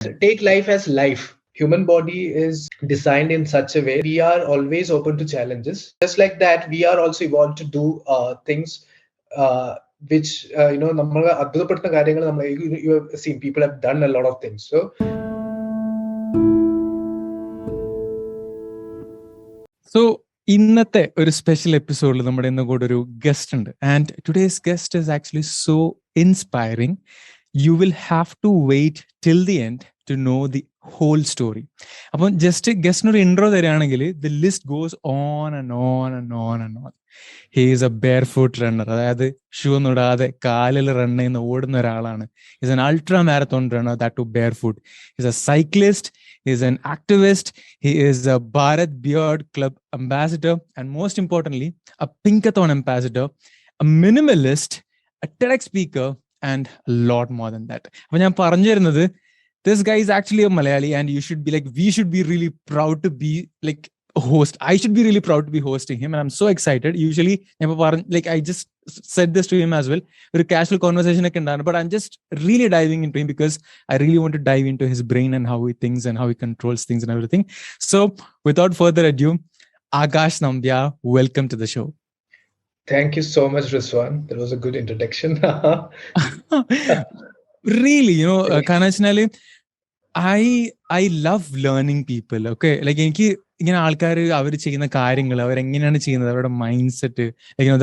take life as life. Human body is designed in such a way we are always open to challenges. Just like that, we are also evolved to do things uh, which നമ്മൾ അത്ഭുതപ്പെടുത്തുന്ന കാര്യങ്ങൾ നമ്മൾ you have seen people have done a lot of things. So ഇന്നത്തെ ഒരു special എപ്പിസോഡിൽ നമ്മുടെ ഇന്ന് കൂടെ ഒരു ഗസ്റ്റ് ഉണ്ട്. And today's guest is actually so inspiring. You will have to wait till the end to know the whole story. അപ്പം just ഗസ്റ്റിനൊരു intro തരികയാണെങ്കിൽ the list goes on and on and on and on. He is a barefoot runner. അതായത് shoe ഒന്നും ഇടാതെ കാലിൽ run ചെയ്യുന്ന ഓടുന്ന ഒരാളാണ്. He's an ultramarathon runner, that too barefoot. He's a cyclist. He's an activist. He is a Bharat Beard Club Ambassador. And most importantly, a Pinkathon Ambassador, a minimalist, a TEDx speaker, and a lot more than that. When I'm പറഞ്ഞിരുന്നത്, this guy is actually a Malayali, and you should be like, we should be really proud to be like a host. I should be really proud to be hosting him, and I'm so excited. Usually, like I just said this to him as well. A casual conversation ഒക്കെ ഉണ്ടായിരുന്നു, but I'm just really diving into him because I really want to dive into his brain and how he thinks and how he controls things and everything. So, without further ado, Aakash Nambiar, welcome to the show. Thank you so much, Rizwan. That was a good introduction. Really, Kanachanali, I love learning people. Okay, like എനിക്ക് ഇങ്ങനെ ആൾക്കാർ അവർ ചെയ്യുന്ന കാര്യങ്ങൾ അവരെങ്ങനെയാണ് ചെയ്യുന്നത്, അവരുടെ mind set,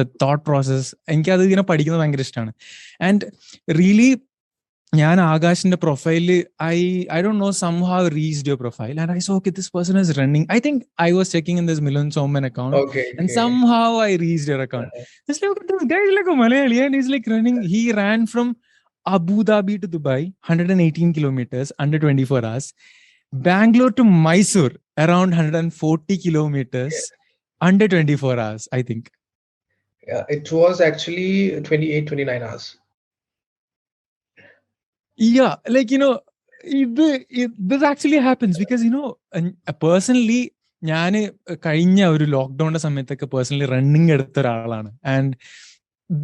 the thought process, എനിക്കത് ഇങ്ങനെ പഠിക്കുന്നത് ഭയങ്കര ഇഷ്ടമാണ്. ആൻഡ് റിയലി ഞാൻ ആകാശിന്റെ പ്രൊഫൈലിൽ I don't know, somehow reached your profile and I saw, okay, this person is running. I think I was checking in this Milan Soman account, and somehow I reached your account. It's like, this guy is like a Malayali and he's like running. He ran from Abu Dhabi to Dubai, 118 kilometers under 24 hours. Bangalore to Mysore, around 140 kilometers under 24 hours, I think. Yeah, it was actually 29 hours. Yeah, like, this actually happens because, personally, ഞാൻ കഴിഞ്ഞ ഒരു ലോക്ക്ഡൌണിന്റെ സമയത്തൊക്കെ personally running എടുത്ത ഒരാളാണ്. And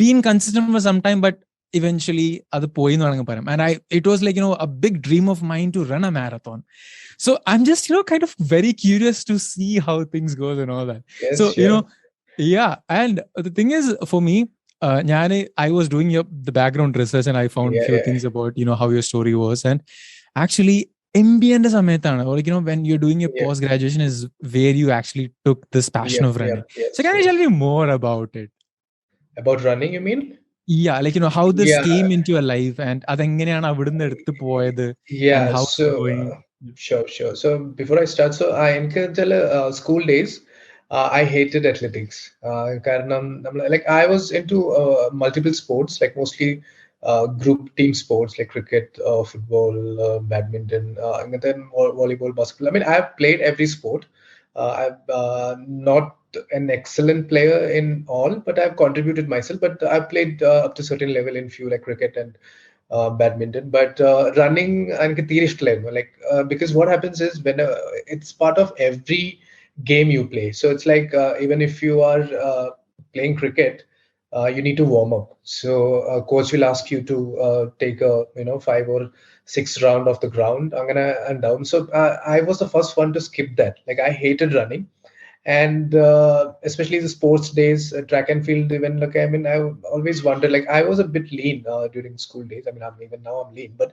been consistent for some time, but eventually അത് പോയി എന്ന് വേണമെങ്കിൽ പറയാം. And it was like, a big dream of mine to run a marathon. So I'm just, kind of very curious to see how things goes and all that. Yes, so, sure. Yeah. And the thing is, for me, I was doing the background research and I found few things about, how your story was. And actually, MBA ന്റെ സമയത്താണ്, or when you're doing your post graduation is where you actually took this passion of running. So can you tell me more about it? About running, you mean? Yeah, like, how this came into your life and അതെങ്ങനെയാണ് അവിടുന്ന് എടുത്തു പോയത് and how it's going. Sure. So before I start, so എനിക്ക് ചില school days I hated athletics. കാരണം like I was into multiple sports, like mostly group team sports like cricket, football, badminton, and then volleyball, basketball. I mean, I've played every sport. I've not an excellent player in all, but I've contributed myself. But I've played up to a certain level in few, like cricket and badminton. But running, like because what happens is when it's part of every game you play. So it's like even if you are playing cricket, you need to warm up. So coach will ask you to take a 5 or 6 round of the ground and down. So I was the first one to skip that. Like I hated running. And especially the sports days, track and field, even like I always wondered, like I was a bit lean during school days. I mean, even now I'm lean, but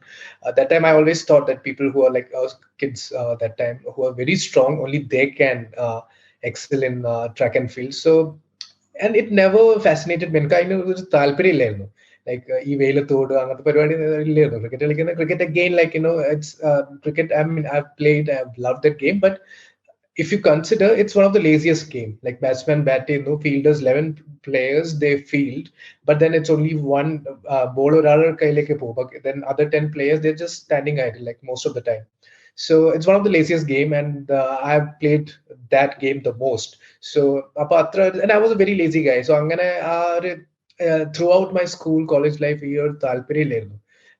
that time I always thought that people who are like kids that time who are very strong, only they can excel in track and field. So, and it never fascinated me. Kind of ഒരു താല്പര്യമില്ലായിരുന്നു. Like ഈ വെയിലത്തോട് അങ്ങനത്തെ പരിപാടി ഇല്ലായിരുന്നു. Cricket again, like it's cricket. I mean, I've played, I've loved that game, but if you consider, it's one of the laziest game. Like batsman bat, fielders 11 players they field, but then it's only one bowler but then other 10 players they're just standing idle like most of the time. So it's one of the laziest game, and I've played that game the most. So and I was a very lazy guy, so throughout my school college life here talpirillairunnu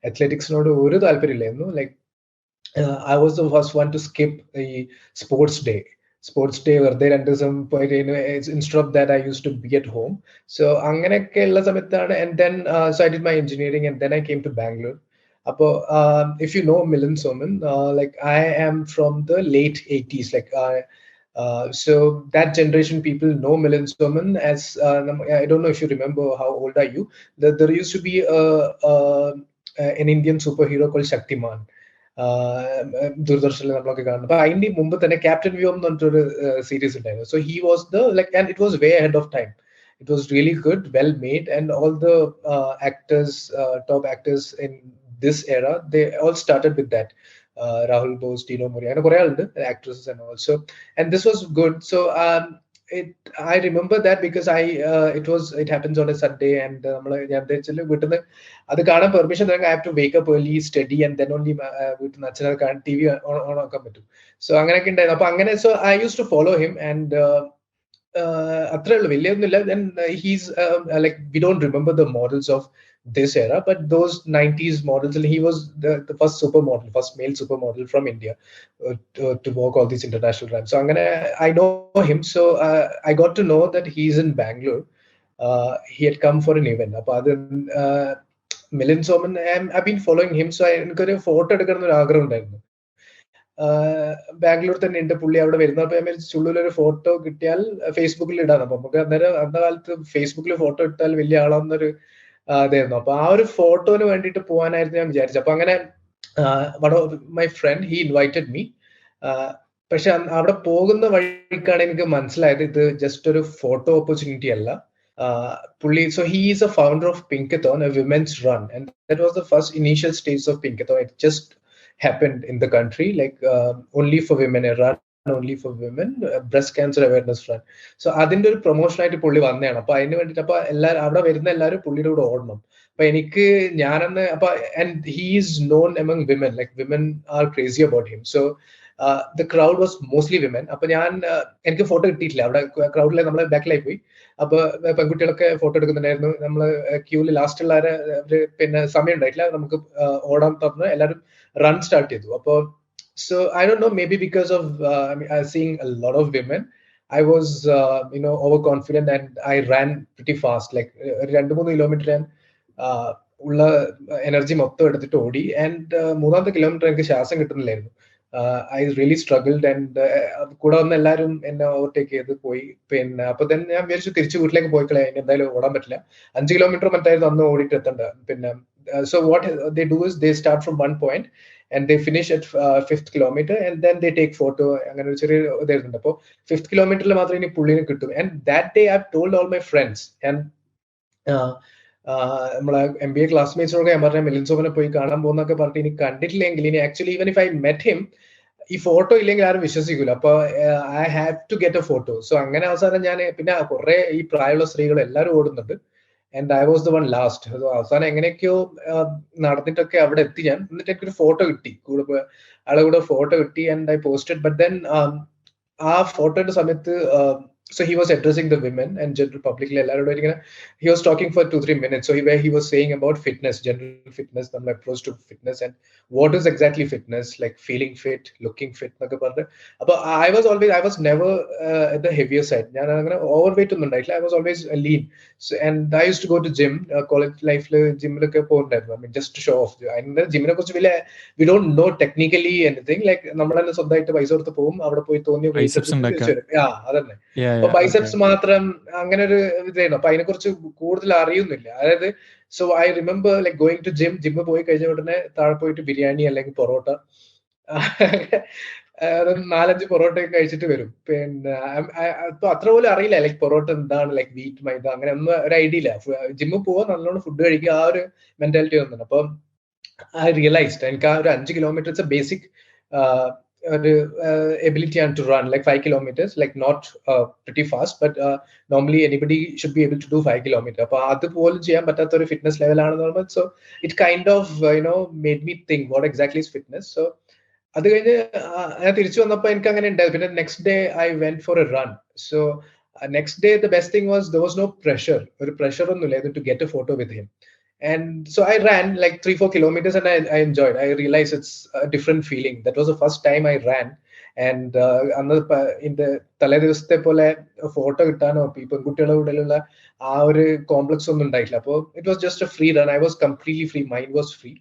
athletics nodu oru talpirillairunnu. Like I was the first one to skip a sports day. വെറുതെ 2 ദിവസം പോയിട്ട് instead of that I used to be at home. So അങ്ങനെയൊക്കെ ഉള്ള സമയത്താണ്, and then so I did my engineering and then I came to Bangalore. If you know Milan Soman, like I am from the late 80s. So that generation people know Milan Soman as I don't know if you remember how old are you. There used to be an Indian superhero called Shaktiman. ദൂരദർശനിൽ നമ്മളൊക്കെ കാണുന്നത്. അപ്പൊ അതിന്റെ മുമ്പ് തന്നെ captain Vyom എന്ന് പറഞ്ഞിട്ടൊരു series ഉണ്ടായിരുന്നു. So he was the like and it was way ahead of time. It was really good, well made, and all the actors, top actors in this era, they all started with that. Rahul Bose, Dino Moria, and Korea actresses and also, and this was good. So I remember that because it happens on a Sunday, and അത് കാണാൻ permission തന്നെ I have to wake up early, study, and then only വീട്ടിൽ നിന്ന് അച്ഛനെ കാണാൻ TV on ആക്കാൻ പറ്റും. So അങ്ങനെയൊക്കെ ഉണ്ടായിരുന്നു. അപ്പൊ അങ്ങനെ so I used to follow him, and അത്രേ ഉള്ളൂ, വലിയൊന്നുമില്ല. Then he's like we don't remember the models of this era, but those 90s models, and he was the first supermodel, first male supermodel from India to walk all these international ramps. So I know him. So I got to know that he's in Bangalore. He had come for an event. അപ്പൊ അത് Milan Soman, I've been following him. So എനിക്കൊരു photo എടുക്കണം എന്നൊരു ആഗ്രഹം ഉണ്ടായിരുന്നു. ബാംഗ്ലൂർ തന്നെ ഉണ്ട് പുള്ളി അവിടെ വരുന്നത്. അപ്പൊ ഞാൻ ചുള്ളിലൊരു ഫോട്ടോ കിട്ടിയാൽ ഫേസ്ബുക്കിൽ ഇടാം. അപ്പൊ നമുക്ക് അന്നേരം അന്ന കാലത്ത് ഫേസ്ബുക്കിൽ ഫോട്ടോ ഇട്ടാൽ വലിയ ആളാന്നൊരു ഇതായിരുന്നു. അപ്പൊ ആ ഒരു ഫോട്ടോന് വേണ്ടിയിട്ട് പോകാനായിരുന്നു ഞാൻ വിചാരിച്ചത്. അപ്പൊ അങ്ങനെ my friend he invited me. പക്ഷെ അവിടെ പോകുന്ന വഴിക്കാണ് എനിക്ക് മനസ്സിലായത് ഇത് ജസ്റ്റ് ഒരു ഫോട്ടോ ഓപ്പർച്യൂണിറ്റി അല്ല. പുള്ളി, so he is a founder of Pinkathon, a women's run, and that was the first initial stage of Pinkathon. It just happened in the country, like only for women, a run only for women, breast cancer awareness run. So അതിന്റെ ഒരു promotion ആയിട്ട് പുള്ളി വന്നതാണ്. അപ്പൊ അതിന് വേണ്ടിട്ട് അപ്പൊ എല്ലാവരും അവിടെ വരുന്ന എല്ലാവരും പുള്ളിയുടെ കൂടെ ഓടണം. അപ്പൊ എനിക്ക് ഞാനന്ന് and he is known among women, like women are crazy about him. So the crowd was mostly women. അപ്പൊ എനിക്ക് ഫോട്ടോ കിട്ടിയിട്ടില്ല അവിടെ ക്രൗഡിലെ, നമ്മളെ ബാക്കിലായി പോയി. അപ്പൊ പെൺകുട്ടികളൊക്കെ ഫോട്ടോ എടുക്കുന്നുണ്ടായിരുന്നു. നമ്മള് ക്യൂല് ലാസ്റ്റ് ഉള്ളവരെ പിന്നെ സമയം ഉണ്ടായിട്ടില്ല, നമുക്ക് ഓടാൻ തുറന്ന് എല്ലാവരും റൺ സ്റ്റാർട്ട് ചെയ്തു. അപ്പൊ so I don't know, maybe because of seeing a lot of women, I was overconfident, and I ran pretty fast, like 2-3 kilometer ഞാൻ ഉള്ള എനർജി മൊത്തം എടുത്തിട്ട് ഓടി. ആൻഡ് മൂന്നാമത്തെ കിലോമീറ്റർ എനിക്ക് ശ്വാസം കിട്ടുന്നില്ലായിരുന്നു. I really struggled, and കൂടെ വന്ന എല്ലാവരും എന്നെ ഓവർടേക്ക് ചെയ്ത് പോയി. പിന്നെ അപ്പൊ തന്നെ ഞാൻ വിചാരിച്ചു തിരിച്ച് വീട്ടിലേക്ക് പോയി കളയാം, ഇനി എന്തായാലും ഓടാൻ പറ്റില്ല. 5 കിലോമീറ്റർ മറ്റായിരുന്നു അന്ന് ഓടിയിട്ട് എത്തണ്ട. പിന്നെ so what they do is they start from one point and they finish at 5th kilometer, and then they take photo. അങ്ങനെ ഒരു ചെറിയ ഇതായിരുന്നു. അപ്പോൾ 5th കിലോമീറ്ററിൽ മാത്രമേ ഇനി പുള്ളിനെ കിട്ടും. and that day I've told all my friends, and നമ്മളെ MBA ക്ലാസ്മേറ്റ്സിനൊക്കെ ഞാൻ പറഞ്ഞ മിലൻ സോമനെ പോയി കാണാൻ പോകുന്നൊക്കെ പറഞ്ഞിട്ട് ഇനി കണ്ടിട്ടില്ലെങ്കിൽ ഇനി actually even if I met him, ഈ ഫോട്ടോ ഇല്ലെങ്കിൽ ആരും വിശ്വസിക്കൂല. അപ്പൊ I have to get a photo. So അങ്ങനെ അവസാനം ഞാൻ പിന്നെ കുറെ ഈ പ്രായമുള്ള സ്ത്രീകൾ എല്ലാവരും ഓടുന്നുണ്ട്, and I was the one last. അവസാനം എങ്ങനെയൊക്കെയോ നടന്നിട്ടൊക്കെ അവിടെ എത്തി ഞാൻ. എന്നിട്ട് എനിക്കൊരു ഫോട്ടോ കിട്ടി, ആളെ കൂടെ ഫോട്ടോ കിട്ടി, and I posted. But then ആ ഫോട്ടോയുടെ സമയത്ത് so he was addressing the women and general public. He was talking for 2-3 minutes. So he was saying about fitness, general fitness, the approach to fitness, and what is exactly fitness, like feeling fit, looking fit. But I was never at the heavier side. Overweight I was always lean. So, and I used to go to gym, college life gym just to show off. Gym we don't know technically anything, like നമ്മളെ സ്വന്തമായിട്ട് പൈസ കൊടുത്ത് പോകും, അവിടെ പോയി തോന്നിയ അതന്നെ. അപ്പൊ ബൈസെപ്സ് മാത്രം അങ്ങനെ ഒരു ഇതായിരുന്നു. അപ്പൊ അതിനെ കുറിച്ച് കൂടുതൽ അറിയുന്നില്ല. അതായത് so I remember like going to gym പോയി കഴിഞ്ഞ ഉടനെ താഴെ പോയിട്ട് ബിരിയാണി അല്ലെങ്കിൽ പൊറോട്ട 4-5 പൊറോട്ടയൊക്കെ കഴിച്ചിട്ട് വരും. പിന്നെ അപ്പൊ അത്ര പോലും അറിയില്ല ലൈക് പൊറോട്ട എന്താണ്, ലൈക് വീറ്റ് മൈദ അങ്ങനെ ഒന്നും ഒരു ഐഡിയ ഇല്ല. ജിമ്മിൽ പോവാ, നല്ലോണം ഫുഡ് കഴിക്കുക, ആ ഒരു മെന്റാലിറ്റി വന്നു. അപ്പൊ ഐ റിയലൈസ്ഡ് എനിക്ക് ആ ഒരു 5 kilometre basic ability and to run like 5 kilometers, like not pretty fast, but normally anybody should be able to do 5 kilometers. Appo adu polum cheyan pattatha oru fitness level aanu normal. So it kind of made me think what exactly is fitness. So adu കഴിഞ്ഞ് ഞാൻ തിരിച്ചു വന്നപ്പോൾ എനിക്ക് അങ്ങനെ ഉണ്ടായി. പിന്നെ next day I went for a run. So next day the best thing was there was no pressure, ഒരു pressure ഒന്നുമില്ല to get a photo with him. And so I ran like 3-4 kilometers, and I enjoyed. I realized it's a different feeling. That was the first time I ran. And in the തലേ ദിവസത്തെ പോലെ photo കിട്ടാനോ പെൺകുട്ടികളുടെ കൂടെയുള്ള ആ ഒരു complex ഒന്നും ഉണ്ടായിട്ടില്ല. അപ്പോൾ it was just A free run. I was completely free, mind was free.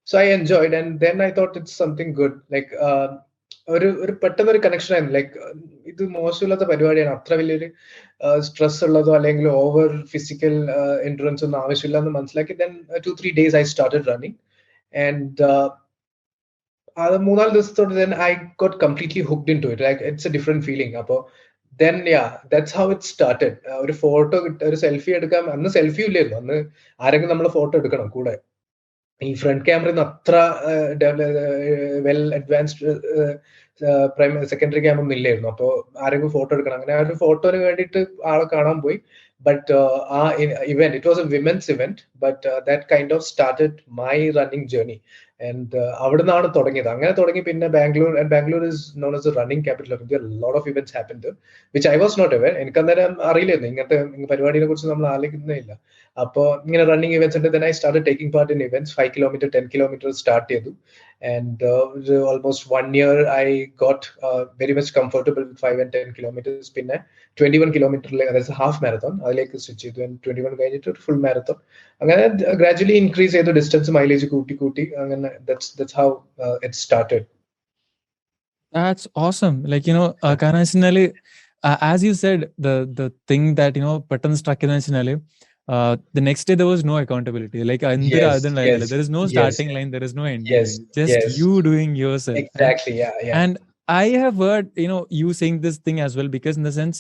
So I enjoyed, and then I thought it's something good. Like ഒരു പെട്ടെന്നൊരു കണക്ഷൻ ആയിരുന്നു. ലൈക്ക് ഇത് മോശമില്ലാത്ത പരിപാടിയാണ്, അത്ര വലിയൊരു സ്ട്രെസ് ഉള്ളതോ അല്ലെങ്കിൽ ഓവർ ഫിസിക്കൽ എൻഡുറൻസ് ഒന്നും ആവശ്യമില്ല എന്ന് മനസ്സിലാക്കി. Then 2-3 days I started running, and അത് 3-4 ദിവസത്തോടെ then I got completely hooked into it. Like it's a different feeling. അപ്പോൾ then yeah, that's how it started. ഒരു ഫോട്ടോ ഒരു സെൽഫി എടുക്കാം, അന്ന് സെൽഫി ഇല്ലായിരുന്നു, അന്ന് ആരെങ്കിലും നമ്മൾ ഫോട്ടോ എടുക്കണം കൂടെ. ഈ ഫ്രണ്ട് ക്യാമറ അത്ര വെൽ അഡ്വാൻസ്ഡ് സെക്കൻഡറി ക്യാമറ ഒന്നും ഇല്ലായിരുന്നു. അപ്പോൾ ആരെങ്കിലും ഫോട്ടോ എടുക്കണം, അങ്ങനെ ആ ഒരു ഫോട്ടോന് വേണ്ടിയിട്ട് ആളെ കാണാൻ പോയി. ബട്ട് ആ event, it was a women's event, but that kind of started my running journey. And അവിടെ നിന്നാണ് തുടങ്ങിയത്. അങ്ങനെ തുടങ്ങി. പിന്നെ Bangalore is known as a running capital of India. Lot of events happen there which I was not aware. എനിക്ക് അന്നേരം അറിയില്ലായിരുന്നു ഇങ്ങനത്തെ പരിപാടിയെ കുറിച്ച്, നമ്മൾ ആലോചിക്കുന്നേ ഇല്ല. അപ്പോൾ ഇങ്ങനെ റണ്ണിങ് ഇവന്റ്സ് ഉണ്ട്. Then I started taking part in events. 5 kilometer 10 kilometer start ചെയ്തു. And almost 1 year I got very much comfortable with 5 and 10 kilometers. പിന്നെ 21 kilometer, that's a half marathon, അതിലേക്ക് സ്വിച്ച് ചെയ്തു. 21 കഴിഞ്ഞിട്ട് ഫുൾ മാരത്തോൺ. അങ്ങനെ gradually increase ചെയ്തു distance, mileage കൂട്ടി അങ്ങനെ. that's how it started. That's awesome. Like, കാരണം വെച്ചാല് as you said, the thing that പെട്ടെന്ന് struck എന്ന് വെച്ചാല് the next day there was no accountability. Like there is no starting line, there is no ending line. Just you doing yourself. Exactly. Yeah. And I have heard you saying this thing as well, because in the sense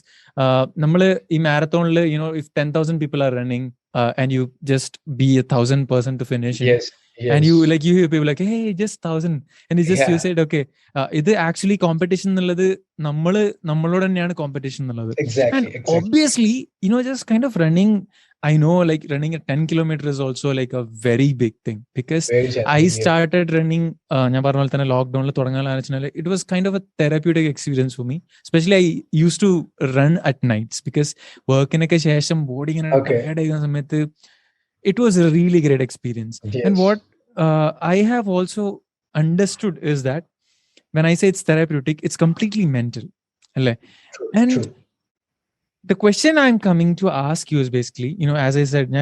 nammal ee marathon le if 10,000 people are running and you just be 1,000% to finish it. Yes. And you hear people like, hey, just 1,000, and it's just you said, okay, ഇത് actually competition എന്നുള്ളത് നമ്മളോട് തന്നെയാണ് competition എന്നുള്ളത്. Exactly. Obviously just kind of running, I know, like running a 10 kilometer is also like a very big thing, because I started running ഞാൻ പറഞ്ഞ പോലെ തന്നെ ലോക്ക്ഡൌണിൽ തുടങ്ങാൻ. It was kind of a therapeutic experience for me. Especially I used to run at nights, because വർക്കിനൊക്കെ ശേഷം body ഇങ്ങനെ tired ആയിരുന്ന സമയത്ത് it was a really great experience. Yes. And what I have also understood is that when I say it's therapeutic, it's completely mental. True. The question I'm coming to ask you is basically, as I said,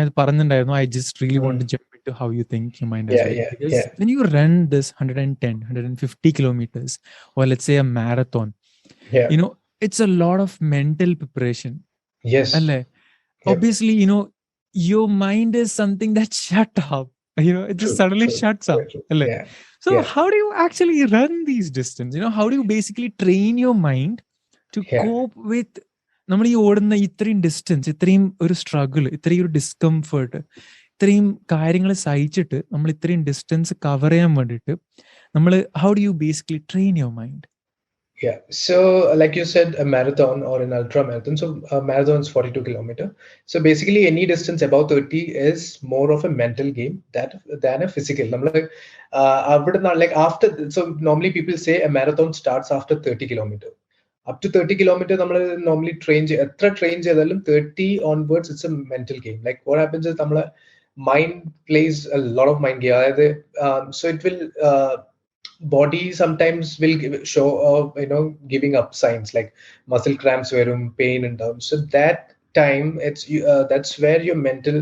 I just really want to jump into how you think your mind is. Because when you run this 110, 150 kilometers, or let's say a marathon, it's a lot of mental preparation. Yes. Obviously, your mind is something that shut up. It just suddenly shuts up. So how do you actually run these distances? How do you basically train your mind to cope with നമ്മൾ ഈ ഓടുന്ന ഇത്രയും distance, ഇത്രയും ഒരു struggle, ഇത്രയും ഒരു discomfort, ഇത്രയും കാര്യങ്ങൾ സഹിച്ചിട്ട് നമ്മൾ ഇത്രയും ഡിസ്റ്റൻസ് കവർ ചെയ്യാൻ വേണ്ടിയിട്ട് നമ്മൾ how do you basically train your mind? Yeah, so like you said, a marathon or an ultra marathon. So a marathon is 42 kilometer. So basically any distance above 30 is more of a mental game than a physical. Like after, so normally people say a marathon starts after 30 kilometer. Up to 30 kilometer നമ്മൾ normally train ചെയ്താലും 30 onwards it's a mental game. Like what happens is നമ്മളെ mind plays a lot of mind game. അതായത് so it will body sometimes will show giving up signs like muscle cramps varum, pain ഉണ്ടാവും. So that time that's where your mental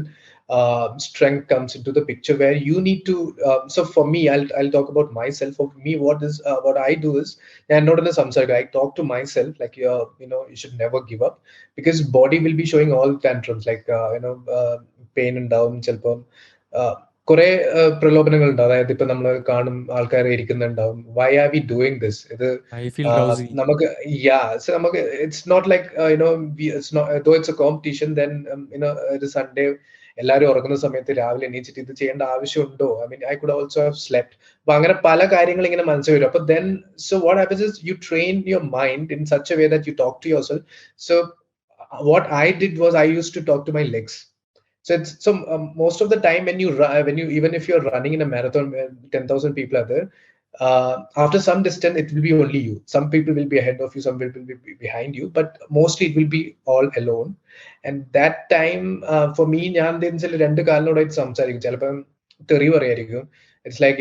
strength comes into the picture, where you need to so for me, I'll talk about myself. For me, what I do is, and not in the samsara, I talk to myself like you should never give up, because body will be showing all tantrums like pain ഉണ്ടാവും, ചിലപ്പം കുറെ പ്രലോഭനങ്ങൾ ഉണ്ടാവും. അതായത് ഇപ്പൊ നമ്മൾ കാണും ആൾക്കാരെ ഇരിക്കുന്നുണ്ടാവും, why are we doing this? ഇത് നമുക്ക് നമുക്ക് it's not like it's not, though it's a competition, then ഒരു സൺഡേ എല്ലാവരും ഉറങ്ങുന്ന സമയത്ത് രാവിലെ എണീച്ചിട്ട് ഇത് ചെയ്യേണ്ട ആവശ്യമുണ്ടോ? I mean, I could also have slept. അപ്പൊ അങ്ങനെ പല കാര്യങ്ങൾ ഇങ്ങനെ മനസ്സിൽ വരും. അപ്പൊ then so what happens is you train your mind in such a way that you talk to yourself. So what I did was I used to talk to my legs. So most of the time when you even if you're running in a marathon where 10,000 people are there, after some distance it will be only you. Some people will be ahead of you, some people will be behind you, but mostly it will be all alone. And that time for me, ഞാൻ രണ്ട് കാലിനോടായിട്ട് സംസാരിക്കും, ചിലപ്പം തെറി പറയായിരിക്കും. It's like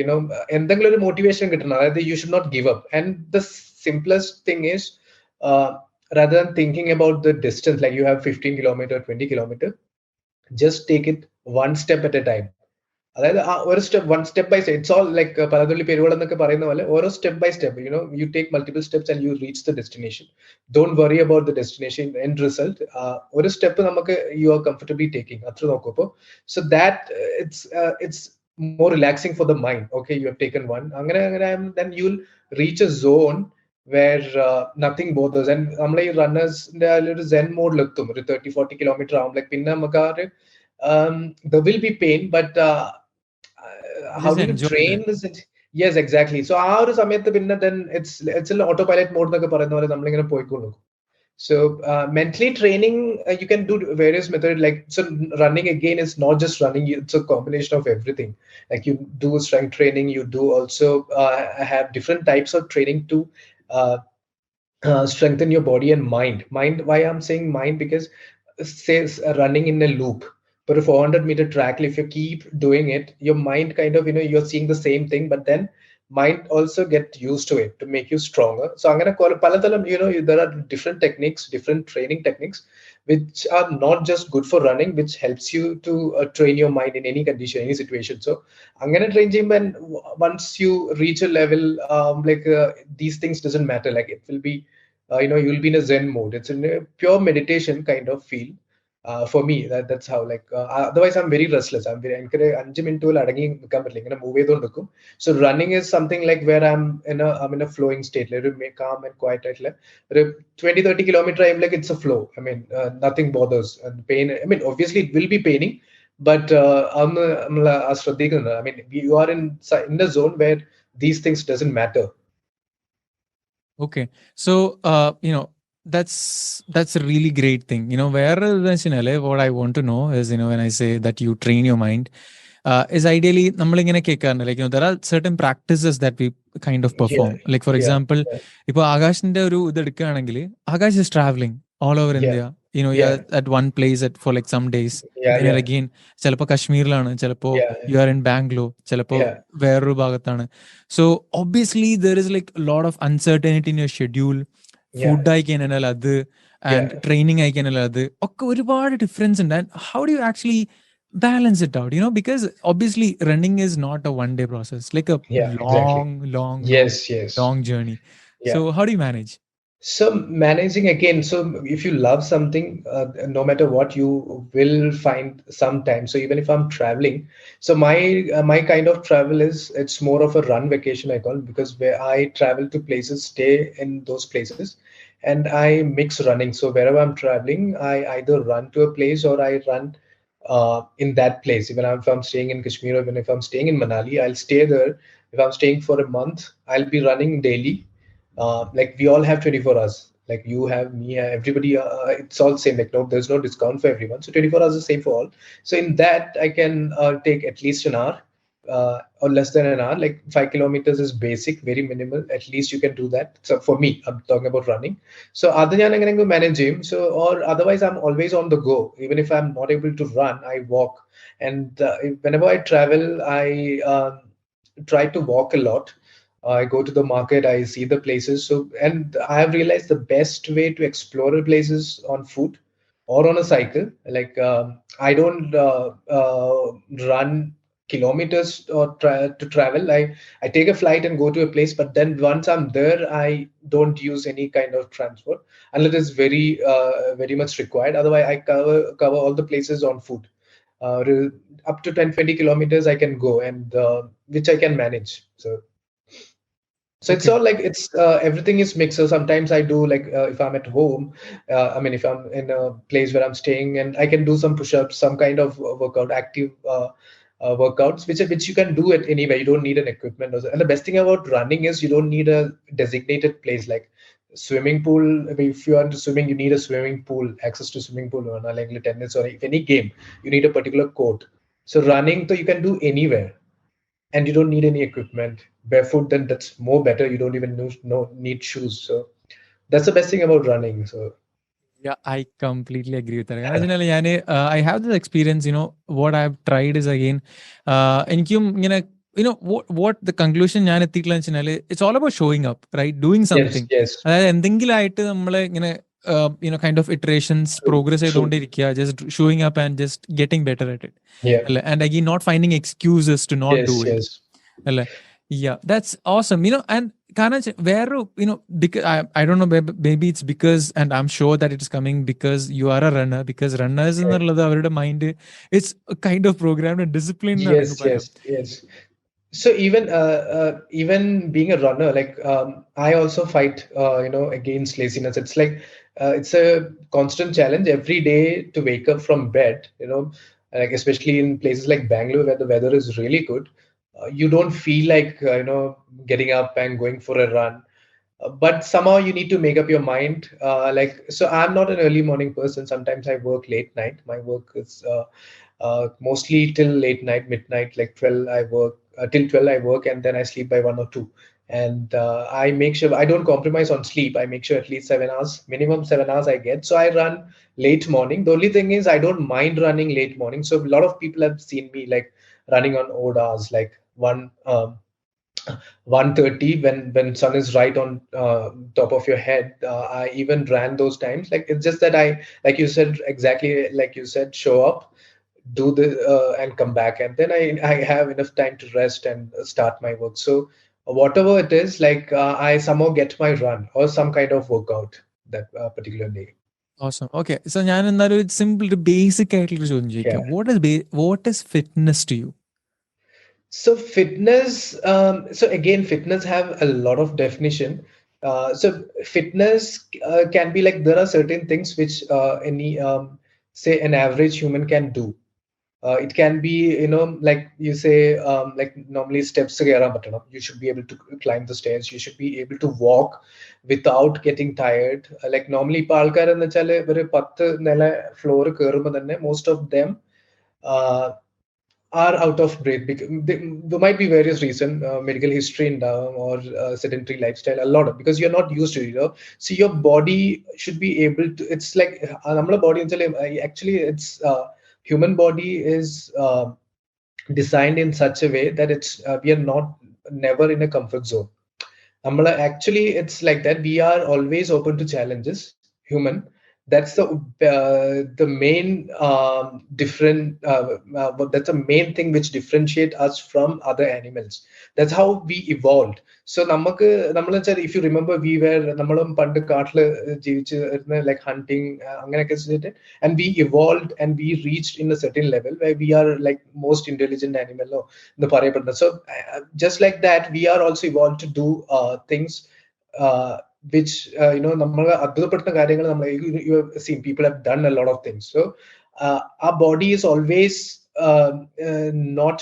എന്തെങ്കിലും ഒരു motivation കിട്ടണം. അതായത് you should not give up. And the simplest thing is rather than thinking about the distance, like you have 15 kilometer 20 kilometer, just take it one step at a time. അതായത് ഒരു step one step by step it's all like പലതുള്ളി പെരുവെള്ളം എന്നൊക്കെ പറയുന്ന പോലെ ഓരോ step by step you take multiple steps and you reach the destination. Don't worry about the destination end result. ഒരു step നമുക്ക് യു ആർ കംഫർട്ടബിളി ടേക്കിംഗ് അത്ര നോക്കുമ്പോൾ so that it's more relaxing for the mind. Okay, you have taken one. Then you'll reach a zone where nothing bothers. And നമ്മളെ ഈ റണ്ണേഴ്സിന്റെ ഒരു സെൻ മോഡിലെത്തും ഒരു 30-40 kilometre ആകുമ്പോൾ പിന്നെ നമുക്ക് there will be pain, but how do you train this? Yes, exactly. So ആ ഒരു സമയത്ത് പിന്നെ then it's auto pilot mode എന്നൊക്കെ പറയുന്ന പോലെ നമ്മളിങ്ങനെ പോയിക്കൊള്ളും. So mentally training, you can do various methods. Like, so running again is not just running, it's a combination of everything. Like you do strength training, you do also have different types of training to strengthen your body and mind. Why I'm saying mind? Because say running in a loop for a 400-meter track, if you keep doing it, your mind kind of, you're seeing the same thing, but then mind also get used to it to make you stronger. So I'm going to call it palatalam. There are different techniques, different training techniques, which are not just good for running, which helps you to train your mind in any condition, any situation. So I'm going to train him, and once you reach a level, these things doesn't matter. Like it will be, you'll be in a Zen mode. It's in a pure meditation kind of feel. For me, that's how, like otherwise I'm very restless. I'm very 5 minute അടങ്ങി നിൽക്കാൻ പറ്റില്ല, ഇങ്ങനെ move ചെയ്തുകൊണ്ട് നിൽക്കും. So running is something like where I'm in a flowing state, like ഒരു calm and quiet ആയിട്ടുള്ള ഒരു 20-30 kilometer ആയി, like it's a flow. I mean nothing bothers, and pain, I mean obviously it will be paining, but അതൊന്ന് നമ്മൾ ശ്രദ്ധിക്കുന്നുണ്ട്. I mean you are in the zone where these things doesn't matter. Okay, so that's a really great thing. What I want to know is, when I say that you train your mind, is ideally നമ്മളിങ്ങനെ കേൾക്കാറുണ്ട്, like there are certain practices that we kind of perform. Like for example, ഇപ്പൊ ആകാശിന്റെ ഒരു ഇത് എടുക്കുകയാണെങ്കിൽ, Akash is traveling all over India. You're at one place for like some days. Then you're again ചിലപ്പോ കശ്മീരിലാണ്, ചിലപ്പോ you are in Bangalore, ചിലപ്പോ വേറൊരു ഭാഗത്താണ്. So obviously there is like a lot of uncertainty in your schedule. Food അയക്കാനല്ല അത്, and training അയക്കാനല്ല അത്, ഒക്കെ ഒരുപാട് ഡിഫറൻസ് ഉണ്ട്. And how do you actually balance it out, because obviously running is not a one day process, like a long journey. So how do you manage? So managing again, so if you love something, no matter what, you will find some time. So even if I'm traveling, so my kind of travel is, it's more of a run vacation I call, because where I travel to places, stay in those places, and I mix running. So wherever I'm traveling, I either run to a place or I run in that place. Even if I'm staying in Kashmir, or even if I'm staying in Manali, I'll stay there. If I'm staying for a month, I'll be running daily. Like we all have 24 hours, like you have me, everybody, it's all same. Like there's no discount for everyone, so 24 hours is same for all. So in that I can take at least an hour or less than an hour. Like 5 kilometers is basic, very minimal, at least you can do that. So for me, I'm talking about running. So other than I'm going to manage gym, so or otherwise I'm always on the go. Even if I'm not able to run, I walk. And whenever I travel, I try to walk a lot. I go to the market, I see the places. So, and I have realized the best way to explore the places on foot or on a cycle. Like I don't run kilometers or to travel. I take a flight and go to a place, but then once I'm there, I don't use any kind of transport unless it's very much required. Otherwise, I cover all the places on foot. Up to 10-20 kilometers I can go, and which I can manage. So it's all like, it's everything is mixed. So sometimes I do like if I'm at home, I mean if I'm in a place where I'm staying, and I can do some push-ups, some kind of workout, active workouts, which you can do it anywhere. You don't need an equipment. And the best thing about running is you don't need a designated place like swimming pool. If you are into swimming, you need a swimming pool, access to swimming pool, or like tennis, or if any game, you need a particular court. So running, so you can do anywhere, and you don't need any equipment. Barefoot, then that's more better. You don't even need shoes. So that's the best thing about running. So yeah, I completely agree with that. I have this experience. What I've tried is, again, എനിക്കും ഇങ്ങനെ what the conclusion ഞാൻ എത്തിയിട്ടുള്ള വെച്ചാൽ, it's all about showing up, right? Doing something. Yes. അതായത് എന്തെങ്കിലും ആയിട്ട് നമ്മളെ ഇങ്ങനെ kind of iterations, True, progress true. ചെയ്തുകൊണ്ടിരിക്കുക, just showing up and just getting better at it. Yeah. And again, not finding excuses to not do Yes, it. yes. Yeah, that's awesome. And Kanaj, where, because I don't know, maybe it's because, and I'm sure that it is coming because you are a runner, because runners in Yeah. the mind, it's a kind of programmed and disciplined. Yes, yes, yes. So even being a runner, like I also fight, against laziness. It's like it's a constant challenge every day to wake up from bed. Like especially in places like Bangalore where the weather is really good, you don't feel like getting up and going for a run. But somehow you need to make up your mind. So I'm not an early morning person. Sometimes I work late night. My work is mostly till late night, midnight, like 12. I work till 12. I work and then I sleep by 1 or 2. And I make sure I don't compromise on sleep. I make sure at least 7 hours, minimum 7 hours I get. So I run late morning. The only thing is I don't mind running late morning. So a lot of people have seen me like running on odd hours, like 1:30 when sun is right on top of your head. I even ran those times. Like it's just that I, like you said, exactly like you said, show up, do the and come back, and then I have enough time to rest and start my work. So whatever it is, like I somehow get my run or some kind of workout that particular day. Awesome. Okay. So ഞാൻ എന്നാലും ഒരു simple ഒരു basic ആയിട്ടുള്ള ചോദ്യം ചോദിക്കാം. Yeah. What is fitness to you? So fitness, so again, fitness have a lot of definition. So fitness can be like there are certain things which any say an average human can do. It can be, like you say, like normally steps കയറാൻ പറ്റണം. You should be able to climb the stairs. You should be able to walk without getting tired. Like normally ഇപ്പോൾ ആൾക്കാരെന്ന് വെച്ചാൽ ഒരു 10 നില floor കയറുമ്പോൾ തന്നെ most of them uh, are out of breath because there might be various reasons, medical history in down or sedentary lifestyle, a lot of, because you're not used to it. So your body should be able to, it's like our body actually it's human body is designed in such a way that it's we are not never in a comfort zone. Actually it's like that, we are always open to challenges, human. That's the main different that's the main thing which differentiate us from other animals. That's how we evolved. So if you remember, we were നമ്മളും പണ്ട് കാട്ടില് ജീവിച്ച് like hunting അങ്ങനെയൊക്കെ ചെയ്തിട്ട്, and we evolved and we reached in a certain level where we are like most intelligent animal എന്ന് പറയപ്പെടുന്നത്. So just like that, we are also evolved to do things which നമ്മൾ അത്ഭുതപ്പെടുത്തുന്ന കാര്യങ്ങൾ നമ്മൾ, you have seen people have done a lot of things. So our body is always not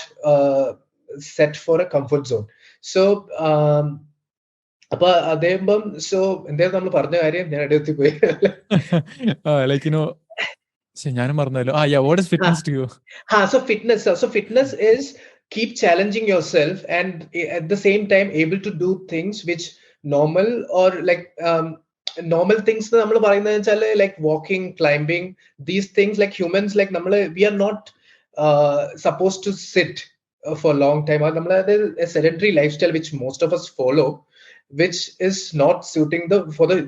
set for a comfort zone. So അപ്പൊ അതേമ്പം so എന്തായാലും നമ്മൾ പറഞ്ഞ കാര്യം ഞാൻ ഇടയിൽ പോയി. Like ഞാനും പറഞ്ഞല്ലോ. Yeah, what is fitness to you? So fitness is keep challenging yourself and at the same time able to do things which normal or like normal things നമ്മൾ പറയുന്നത് വെച്ചാൽ like walking, climbing, these things like humans, like നമ്മൾ we are not supposed to sit for a long time. നമ്മൾ a sedentary lifestyle which most of us follow, which is not suiting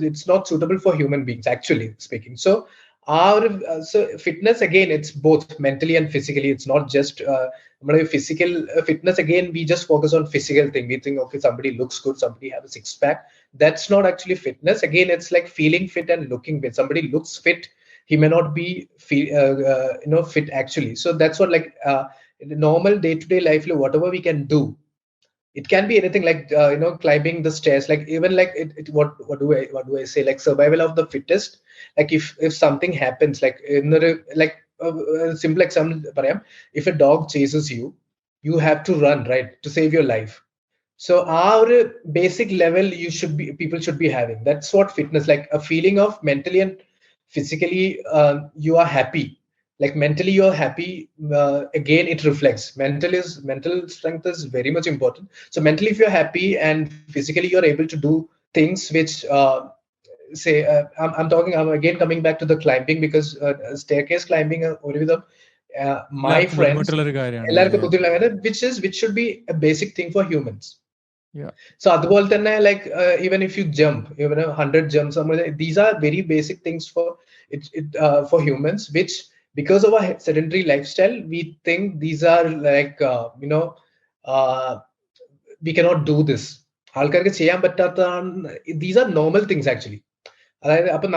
it's not suitable for human beings actually speaking. So so fitness again, it's both mentally and physically. It's not just physical fitness. Again, we just focus on physical thing. We think, okay, somebody looks good, somebody have a six pack. That's not actually fitness. Again, it's like feeling fit and looking fit. Somebody looks fit, he may not be fit actually. So that's what, like in the normal day-to-day life, whatever we can do, it can be anything, like climbing the stairs, like even like what do I say, like survival of the fittest. Like if something happens, like like a simple example, if a dog chases you, you have to run, right, to save your life. So our basic level people should be having, that's what fitness, like a feeling of mentally and physically you are happy. Like mentally you're happy, again it reflects. Mental strength is very much important. So mentally if you're happy and physically you're able to do things which say I'm talking, I'm again coming back to the climbing, because staircase climbing my friends, which should be a basic thing for humans. Yeah. So അതുപോലെ തന്നെ like even if you jump even 100 jumps, these are very basic things for for humans, which because of our sedentary lifestyle we think these are like uh, we cannot do this. ആൾക്കാർക്ക് ചെയ്യാൻ പറ്റാത്തതാണ്. These are normal things actually. അതായത് അപ്പൊ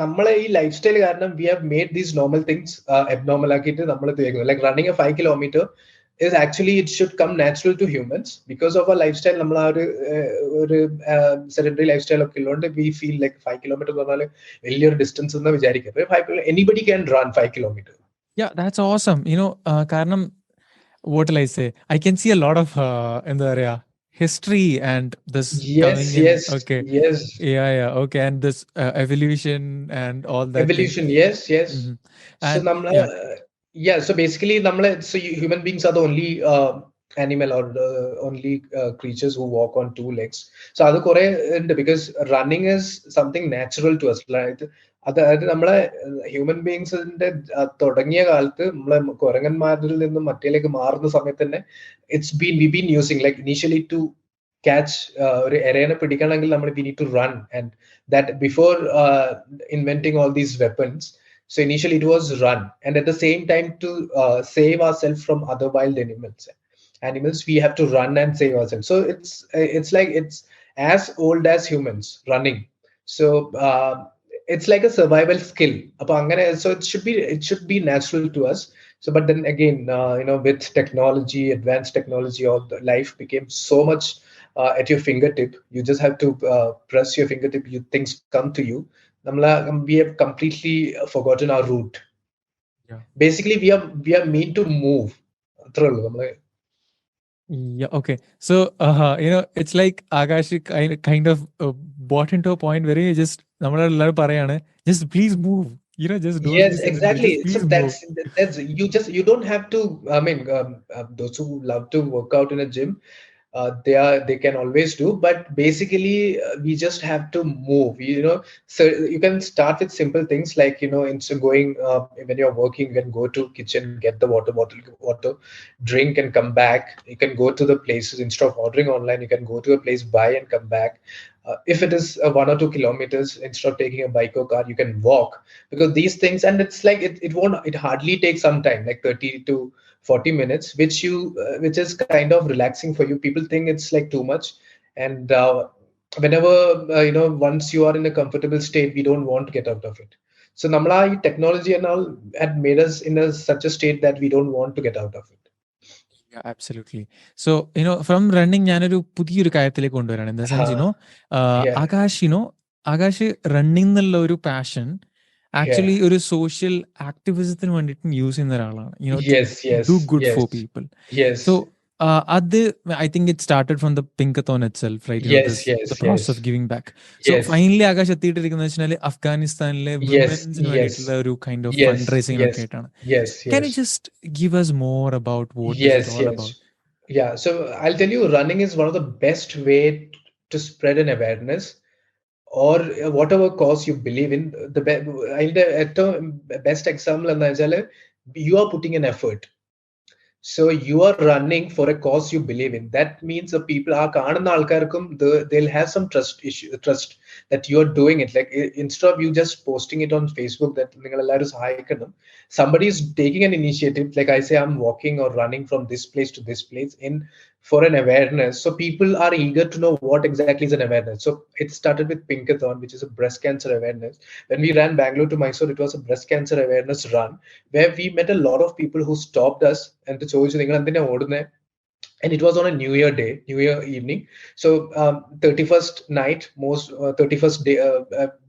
നമ്മളെ ഈ life style കാരണം we have made these normal things abnormal ആക്കിയിട്ട് നമ്മൾ ചെയ്യുന്നത്. Like running A 5 kilometer is actually it should come natural to humans because of our lifestyle. നമ്മൾ ആ ഒരു സെഡൻറ്ററി ലൈഫ് സ്റ്റൈൽ ഒക്കെ ഉള്ളതുകൊണ്ട് വി ഫീൽ ലൈക്ക് 5 kilometer എന്ന് പറഞ്ഞാൽ വലിയൊരു ഡിസ്റ്റൻസ് എന്ന് വിചാരിക്കും. Anybody can run 5 kilometer. Yeah, that's awesome. കാരണം what will I say? I can see a lot of in the area history and this coming in. Yes, Okay. yes. Yeah. Okay, and this evolution and all that. Evolution, yes. Mm-hmm. So so basically human beings are the only animal or the only creatures who walk on two legs. So adu kore because running is something natural to us, right? അതായത് നമ്മളെ human ബീങ്സിന്റെ തുടങ്ങിയ കാലത്ത് നമ്മളെ കുരങ്ങന്മാരിൽ നിന്നും മറ്റേലേക്ക് മാറുന്ന സമയത്ത് തന്നെ we been using like initially to catch ഒരു എരേനെ പിടിക്കണമെങ്കിൽ നമ്മൾ we need to run, and that before inventing all these weapons, so initially it was run, and at the same time to save ourselves from other wild animals we have to run and save ourselves. So it's like it's as old as humans running. So it's like a survival skill. So it should be natural to us. So but then again with technology, advanced technology, all the life became so much at your fingertip. You just have to press your fingertip, things come to you. We have completely forgotten our route. Yeah. Basically we are meant to move. Yeah, okay. So it's like Aakash kind of bought into a point where he just നമ്മളെല്ലാവരും പറയാണ് just please move, just do yes, this exactly. just please So move. that's you don't have to, I mean, those who love to work out in a gym, they can always do, but basically we just have to move, so you can start with simple things like instead of going when you're working, you can go to kitchen, get the water bottle, water, drink and come back. You can go to the places instead of ordering online. You can go to a place, buy and come back. If it is 1 or 2 kilometers, instead of taking a bike or car, you can walk, because these things, and it's like it hardly takes some time, like 30 to 40 minutes, which is kind of relaxing for you. People think it's like too much, and whenever once you are in a comfortable state, we don't want to get out of it. So namla technology and all had made us in such a state that we don't want to get out of it. Yeah, absolutely. So from running ഞാനൊരു പുതിയൊരു കാര്യത്തിലേക്ക് കൊണ്ടുവരാണ്. In the sense Akash running എന്നുള്ള ഒരു passion actually ഒരു social ആക്ടിവിസത്തിന് വേണ്ടിയിട്ട് use ചെയ്യുന്ന ഒരാളാണ്. Do good for people. So അത് I think it started from the Pinkathon itself, right? The process of giving back. So finally Akash എത്തിയിട്ടിരിക്കുന്നത് വെച്ചാൽ അഫ്ഗാനിസ്ഥാനിലെ വിമൻസിന് വേണ്ടിയിട്ടുള്ള ഒരു കൈൻഡ് ഓഫ് ഫണ്ട്രൈസിംഗ് ഒക്കെ ആയിട്ടാണ്. Can you just give us more about what this is all about? Yeah, so I'll tell you, running is one of the best way to spread an awareness, or whatever cause you believe in. The best example is you are putting an effort. So you are running for a cause you believe in. That means the people are they'll have some trust that you are doing it. Like instead of you just posting it on Facebook that somebody is taking an initiative. Like I say, I'm walking or running from this place to this place for an awareness. So people are eager to know what exactly is an awareness. So it started with Pinkathon, which is a breast cancer awareness. When we ran Bangalore to Mysore, it was a breast cancer awareness run where we met a lot of people who stopped us and to ചോദിച്ചു നിങ്ങൾ എന്തിനാ ഓടുന്നത്. And it was on a New Year evening. So 31st night, 31st day,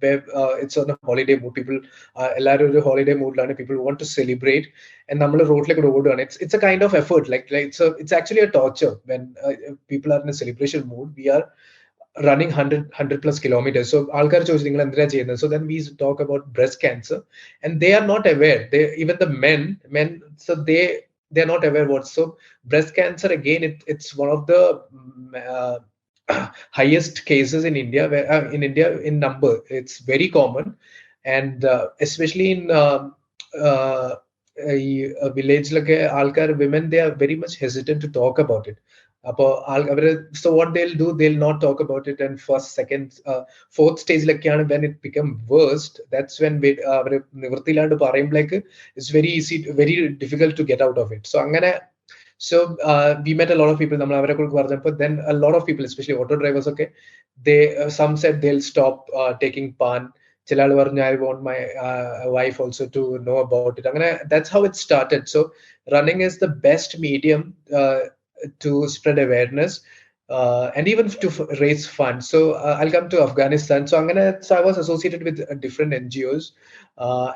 where it's on a holiday mood. People, എല്ലാവരും ഒരു holiday moodലാണ്. People want to celebrate, and നമ്മൾ റോഡിലേക്ക് ഓടുകയാണ്. It's a kind of effort. Like it's actually a torture when people are in a celebration mood. We are running 100 plus kilometers. So ആൾക്കാർ ചോദിച്ചു നിങ്ങൾ എന്തിനാ ചെയ്യുന്നത്. So then we talk about breast cancer, and they are not aware. Even the men, so they're not aware what. So breast cancer, again, it's one of the highest cases in India, where in number it's very common, and especially in village like women, they are very much hesitant to talk about it. So what they'll do, they'll not talk about it, and first, second, fourth stage when it become worst, that's when അവര് നിവൃത്തിയില്ലാണ്ട് പറയുമ്പോഴേക്ക് it's very easy, very difficult to get out of it. We met a lot of people. Then a lot of people, especially auto drivers, okay, some said they'll stop taking pan. ചില പറഞ്ഞു I want my wife also to know about it. That's how it started. So running is the best medium to spread awareness, and even to raise funds. So I'll come to Afghanistan. So I was associated with different NGOs,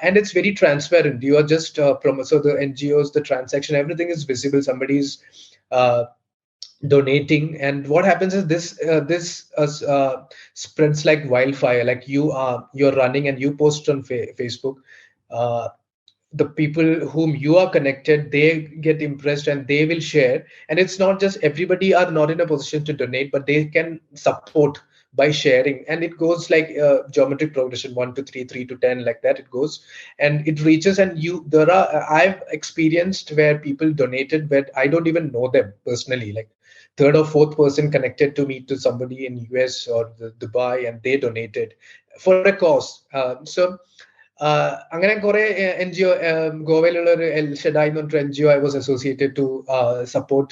and it's very transparent. You are just so the NGOs, the transaction, everything is visible. Somebody's uh, donating, and what happens is this spreads like wildfire. Like you're running and you post on Facebook. Uh, the people whom you are connected, they get impressed and they will share. And it's not just everybody are not in a position to donate, but they can support by sharing, and it goes like geometric progression, 1 to 3, 3 to 10, like that it goes, and it reaches. And I've experienced where people donated but I don't even know them personally, like third or fourth person connected to me to somebody in US or Dubai, and they donated for a cause. അങ്ങനെ കുറെ NGO, ഗോവയിലുള്ള ഒരു L ഷെഡായി എന്ന് പറഞ്ഞ NGO, I was associated to support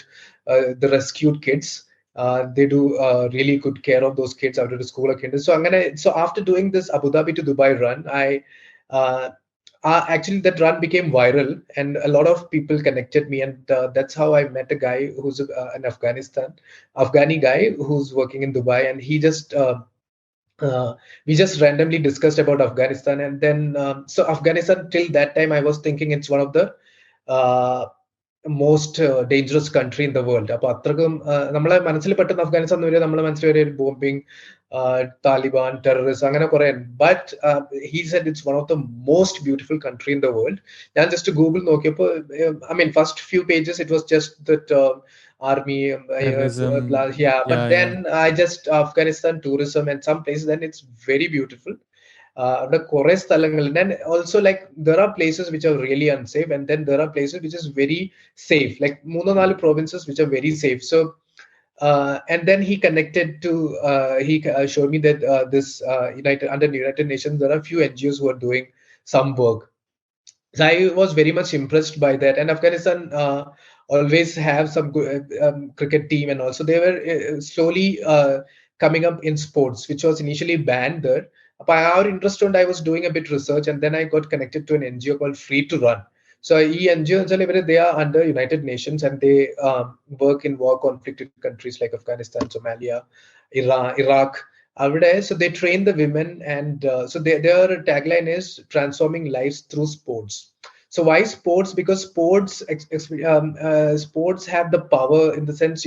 the rescued kids. They do really good care of those kids out of the school. So after doing this Abu Dhabi to Dubai run, uh, actually that run became viral, and a lot of people connected me, and that's how I met a guy who's an Afghani guy who's working in Dubai, and we just randomly discussed about Afghanistan. And then so Afghanistan, till that time I was thinking it's one of the uh, most dangerous country in the world. അപ്പൊ അത്രക്കും നമ്മളെ മനസ്സിൽ പെട്ടെന്ന് അഫ്ഗാനിസ്ഥാൻ എന്ന് വരെ നമ്മളെ മനസ്സിൽ വരെ ബോംബിങ്, താലിബാൻ, ടെററിസ്റ്റ്, അങ്ങനെ കുറെ. But he said it's one of the most beautiful country in the world. ഞാൻ ജസ്റ്റ് ഗൂഗിൾ നോക്കിയപ്പോൾ I mean first few pages it was just that army, Terrorism. yeah, but Yeah, then yeah. I just Afghanistan tourism and some places, then it's very beautiful. അവിടെ കുറെ സ്ഥലങ്ങൾ, then also like there are places which are really unsafe, and then there are places which is very safe, like മൂന്നോ നാല് provinces which are very safe. So and then he connected to he showed me that this under United Nations there are few NGOs who are doing some work. So I was very much impressed by that. And Afghanistan always have some good cricket team, and also they were slowly coming up in sports, which was initially banned there. By our interest, and I was doing a bit research, and then I got connected to an NGO called Free to Run. So NGO, they are under United Nations, and they work in war conflicted countries like Afghanistan, Somalia, Iran, Iraq. So they train the women, and so their tagline is transforming lives through sports. So why sports? Because sports have the power, in the sense,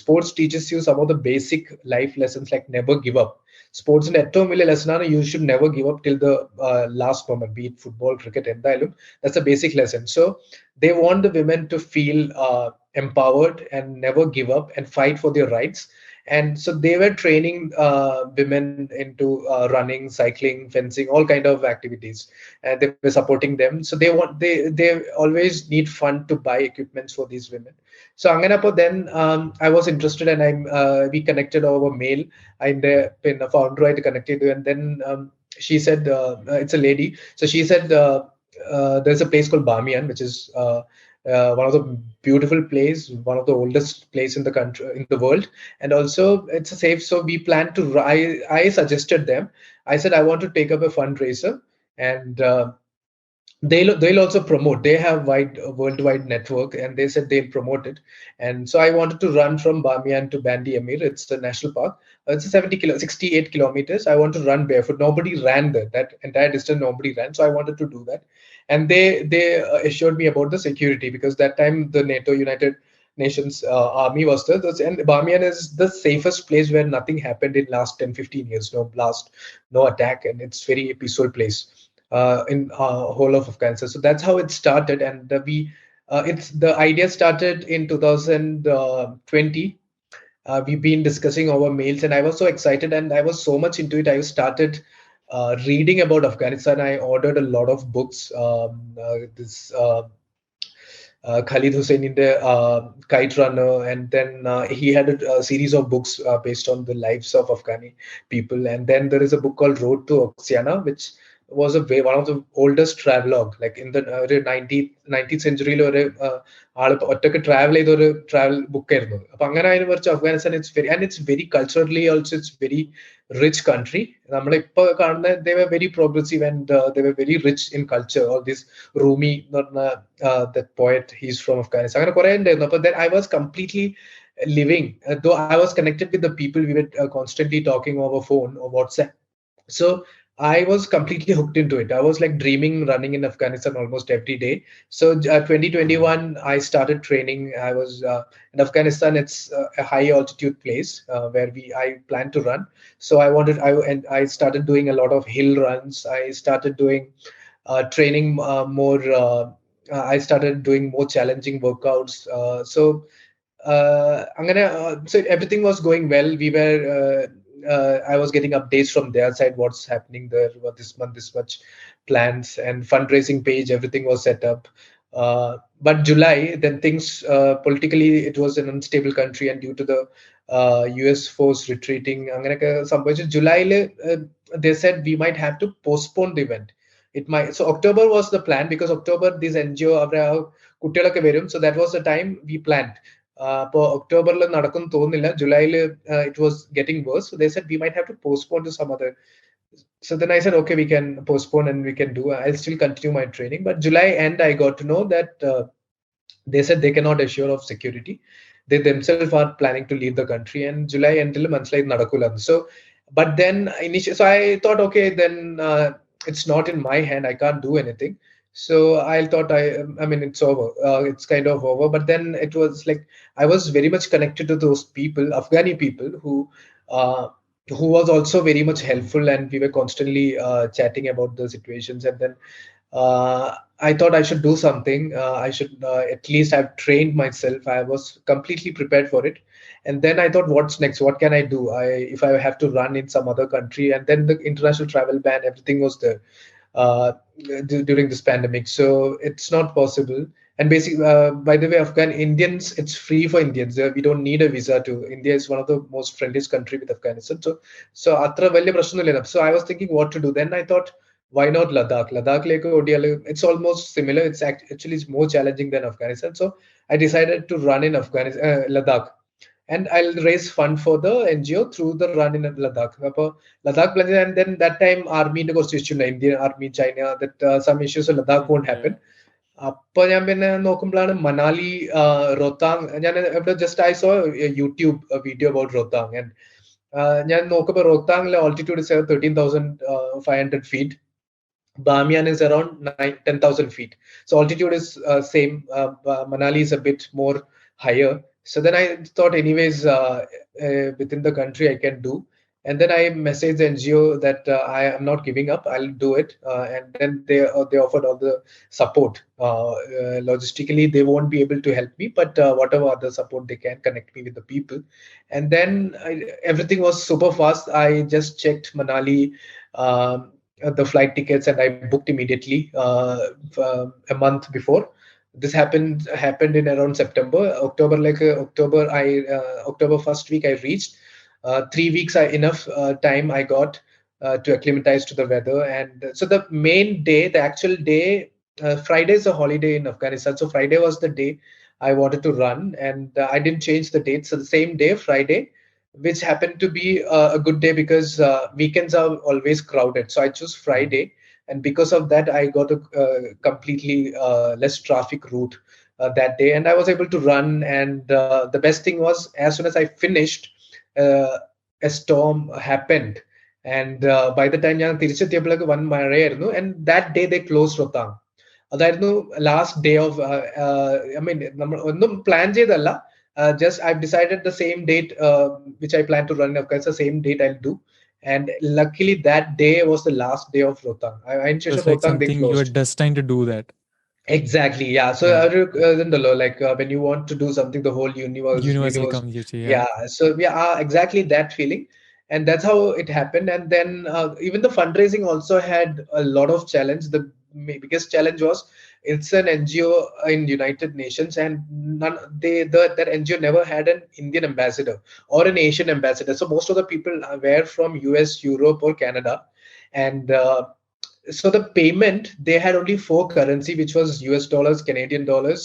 sports teaches you some of the basic life lessons, like never give up. Sports in ഏറ്റവും വലിയ lesson ആണ് you should never give up till the last moment, be it football, cricket, എന്തായാലും. That's a basic lesson. So they want the women to feel empowered and never give up and fight for their rights. And so they were training women into running, cycling, fencing, all kind of activities, and they were supporting them. So they always need fund to buy equipments for these women. So Anganapo, then I was interested, and we connected over mail. I'm the founder I connected to, and then she said it's a lady. So she said there's a place called Bamiyan, which is one of the beautiful place, one of the oldest place in the country, in the world, and also it's a safe. So we plan to. I suggested them. I said I want to take up a fundraiser, and they'll also promote. They have worldwide network, and they said they'll promote it. And so I wanted to run from Bamiyan to Bandi Amir. It's a national park. It's a 68 kilometers. I want to run barefoot. Nobody ran there. That entire distance, nobody ran. So I wanted to do that. And they assured me about the security, because that time the NATO, United Nations army was there. And Bamiyan is the safest place where nothing happened in last 10-15 years. No blast, no attack, and it's very peaceful place in whole of Afghanistan. So that's how it started, and it's the idea started in 2020. We've been discussing our mails, and I was so excited, and I was so much into it. I started reading about Afghanistan. I ordered a lot of books. Khalid Hussein in the Kite Runner, and then he had a series of books based on the lives of Afghani people. And then there is a book called Road to Oxiana, which was one of the oldest travelogue, like in the 19th century. ആള് ഒറ്റക്ക് travel ചെയ്ത ഒരു travel book ആയിരുന്നു. അപ്പൊ അങ്ങനെ അതിനെ കുറിച്ച് Afghanistan it's very culturally also it's very rich country. നമ്മളിപ്പോ കാണുന്ന they were very progressive and they were very rich in culture. All this Rumi എന്ന് പറഞ്ഞ that poet, he's from Afghanistan. അങ്ങനെ കുറെ ഉണ്ടായിരുന്നു. അപ്പൊ then I was completely living, though I was connected with the people, we were constantly talking over phone or WhatsApp. So I was completely hooked into it. I was like dreaming running in Afghanistan almost every day. So 2021 I started training. I was in Afghanistan. It's a high altitude place where I plan to run. So I started doing a lot of hill runs. I started doing training more. I started doing more challenging workouts. So everything was going well. I was getting updates from their side, what's happening there, what this month, this much plans and fundraising page, everything was set up. But July, then things politically, it was an unstable country, and due to the US force retreating, July, they said we might have to postpone the event. So October was the plan, because October this NGO കുട്ടികളൊക്കെ വരും, so that was the time we planned. അപ്പോൾ ഒക്ടോബറിൽ നടക്കും തോന്നുന്നില്ല, ജൂലൈയിൽ it was getting worse, so they said we might have to postpone to some other. So then I said, okay, we can postpone and we can do. I'll still continue my training. But July end, I got to know that they said they cannot assure of security. They themselves are planning to leave the country, and July until മനസ്സിലായി നടക്കൂല. So, but then initially, so I thought, okay, then it's not in my hand. I can't do anything. So I thought, I mean, it's over. It's kind of over. But then it was like I was very much connected to those people, Afghani people, who was also very much helpful, and we were constantly chatting about the situations. And then I thought I should do something. I should at least have trained myself. I was completely prepared for it. And then I thought, what's next? What can I do? If I have to run in some other country, and then the international travel ban, everything was there during this pandemic. So it's not possible. And basically, by the way, Afghan Indians, it's free for Indians. We don't need a visa to. India is one of the most friendliest country with Afghanistan. So atra valya prashna illa. So I was thinking what to do. Then I thought, why not Ladakh? It's almost similar. It's actually it's more challenging than Afghanistan. So I decided to run in Ladakh. And I'll raise fund for the NGO through the run in Ladakh. Ladakh, and then that time army negotiation, Indian army, China, that some issues in Ladakh won't happen. അപ്പൊ ഞാൻ പിന്നെ നോക്കുമ്പോഴാണ് മണാലി റോത്താങ്. ഞാൻ just I so YouTube video about Rohtang, and ഞാൻ നോക്കുമ്പോൾ റോത്താങ്ങിലെ altitude is 13,500 feet. Bamiyan is around 10,000 feet. So altitude is same. Manali is a bit more higher. So then I thought, anyways, within the country I can do. And then I messaged the NGO that I am not giving up. I'll do it. And then they offered all the support. Logistically, they won't be able to help me, but whatever other support they can, connect me with the people. And then everything was super fast. I just checked Manali, the flight tickets, and I booked immediately a month before. This happened in around September. October first week I reached. 3 weeks enough time I got to acclimatize to the weather. And so the main day, the actual day, Friday is a holiday in Afghanistan. So Friday was the day I wanted to run, and I didn't change the date. So the same day, Friday, which happened to be a good day because weekends are always crowded. So I chose Friday, and because of that, I got a completely less traffic route that day, and I was able to run. And the best thing was, as soon as I finished, a storm happened, and by the time ഞാൻ തിരിച്ചെത്തിയപ്പോഴേക്ക് വൻ മഴയായിരുന്നു. And that day they closed Rohtang. അതായിരുന്നു last day of, I mean നമ്മൾ ഒന്നും plan ചെയ്തല്ല, just I've decided the same date which I plan to run in Afghanistan, same date I'll do. And luckily that day was the last day of Rohtang. It's like something you were destined to do that. Exactly, yeah. So like when you want to do something, the whole universe comes, yeah. So yeah, exactly that feeling. And that's how it happened. And then even the fundraising also had a lot of challenge. The biggest challenge was It's an NGO in United Nations, and that NGO never had an Indian ambassador or an Asian ambassador. So most of the people were from US, Europe, or Canada, and so the payment, they had only four currency, which was US dollars, Canadian dollars,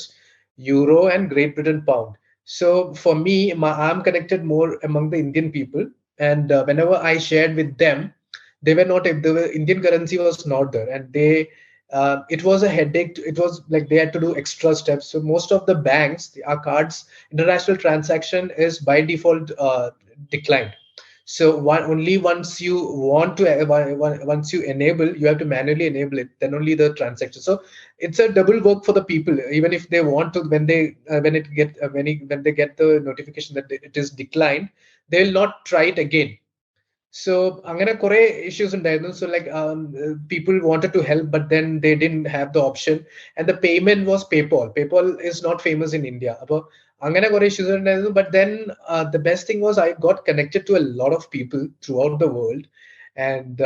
Euro, and Great Britain pound. So for me, I'm connected more among the Indian people, and whenever I shared with them, they were not. The Indian currency was not there, and they. It was a headache. It was like they had to do extra steps. So most of the banks, our cards, international transaction is by default declined. So only once you want to once you enable, you have to manually enable it. Then only the transaction. So it's a double work for the people. Even if they want to, when they get the notification that it is declined, they will not try it again. So അങ്ങനെ കുറെ issues ഉണ്ടായിരുന്നു. So like people wanted to help, but then they didn't have the option, and the payment was PayPal is not famous in India. അപ്പോൾ അങ്ങനെ കുറെ issues ഉണ്ടായിരുന്നു. But then the best thing was I got connected to a lot of people throughout the world, and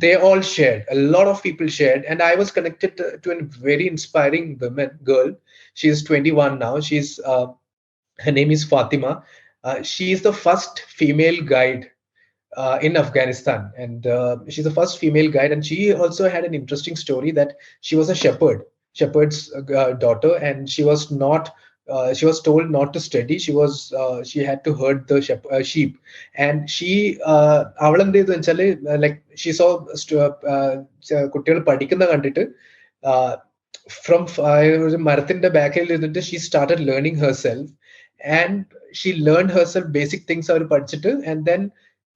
they all shared. A lot of people shared, and I was connected to a very inspiring girl. She is 21 now. Her name is Fatima. She is the first female guide in Afghanistan, and she's the first female guide. And she also had an interesting story that she was a shepherd's daughter, and she was not. She was told not to study. She had to herd the sheep, and she like she saw കുട്ടികൾ പഠിക്കുന്ന കണ്ടിട്ട് from മരത്തിന്റെ ബാക്കിൽ ഇരുന്നിട്ട് she started learning herself, and she learned herself basic things അവർ പഠിച്ചിട്ട്, and then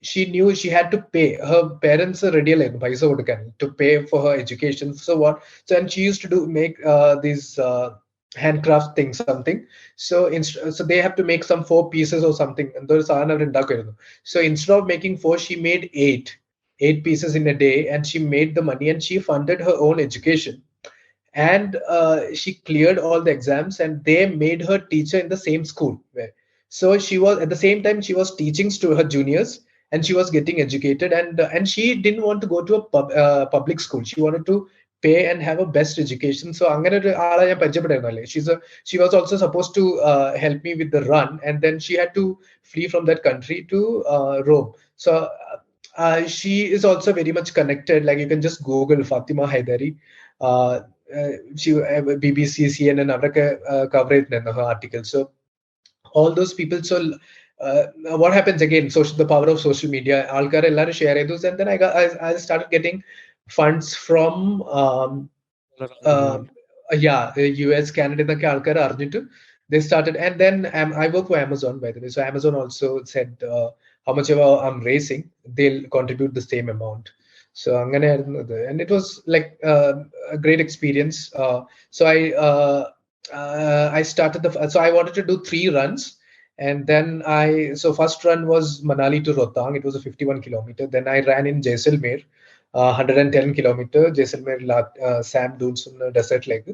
she knew she had to pay. Her parents are ready to pay for her education. And she used to make these handcraft things, something. So they have to make some 4 pieces or something, and those are so instead of making 4, she made 8 pieces in a day, and she made the money, and she funded her own education. And she cleared all the exams, and they made her teacher in the same school. So she was, at the same time, she was teaching to her juniors, and she was getting educated, and she didn't want to go to a public school. She wanted to pay and have a best education. So അങ്ങനെ ഒരു ആളെ ഞാൻ പരിചയപ്പെട്ടായിരുന്നല്ലേ. She was also supposed to help me with the run, and then she had to flee from that country to Rome. So she is also very much connected. Like you can just Google Fatima Haidari. She BBC, CNN അവരൊക്കെ cover ചെയ്തിട്ടുണ്ടായിരുന്നു her article. So all those people. So what happens again? The power of social media. ആൾക്കാർ എല്ലാവരും share ചെയ്തു, and then I started getting funds from US, Canada എന്നൊക്കെ ആൾക്കാർ അറിഞ്ഞിട്ട് they started. And then I work for Amazon, by the way. So Amazon also said how much I'm raising, they'll contribute the same amount. So അങ്ങനെയായിരുന്നു ഇത്, and it was like a great experience. So I started so I wanted to do 3 runs. And then first run was Manali to Rohtang. It was a 51 kilometer. Then I ran in Jaisalmer, 110 kilometer, Jaisalmer sand dunes in the desert like.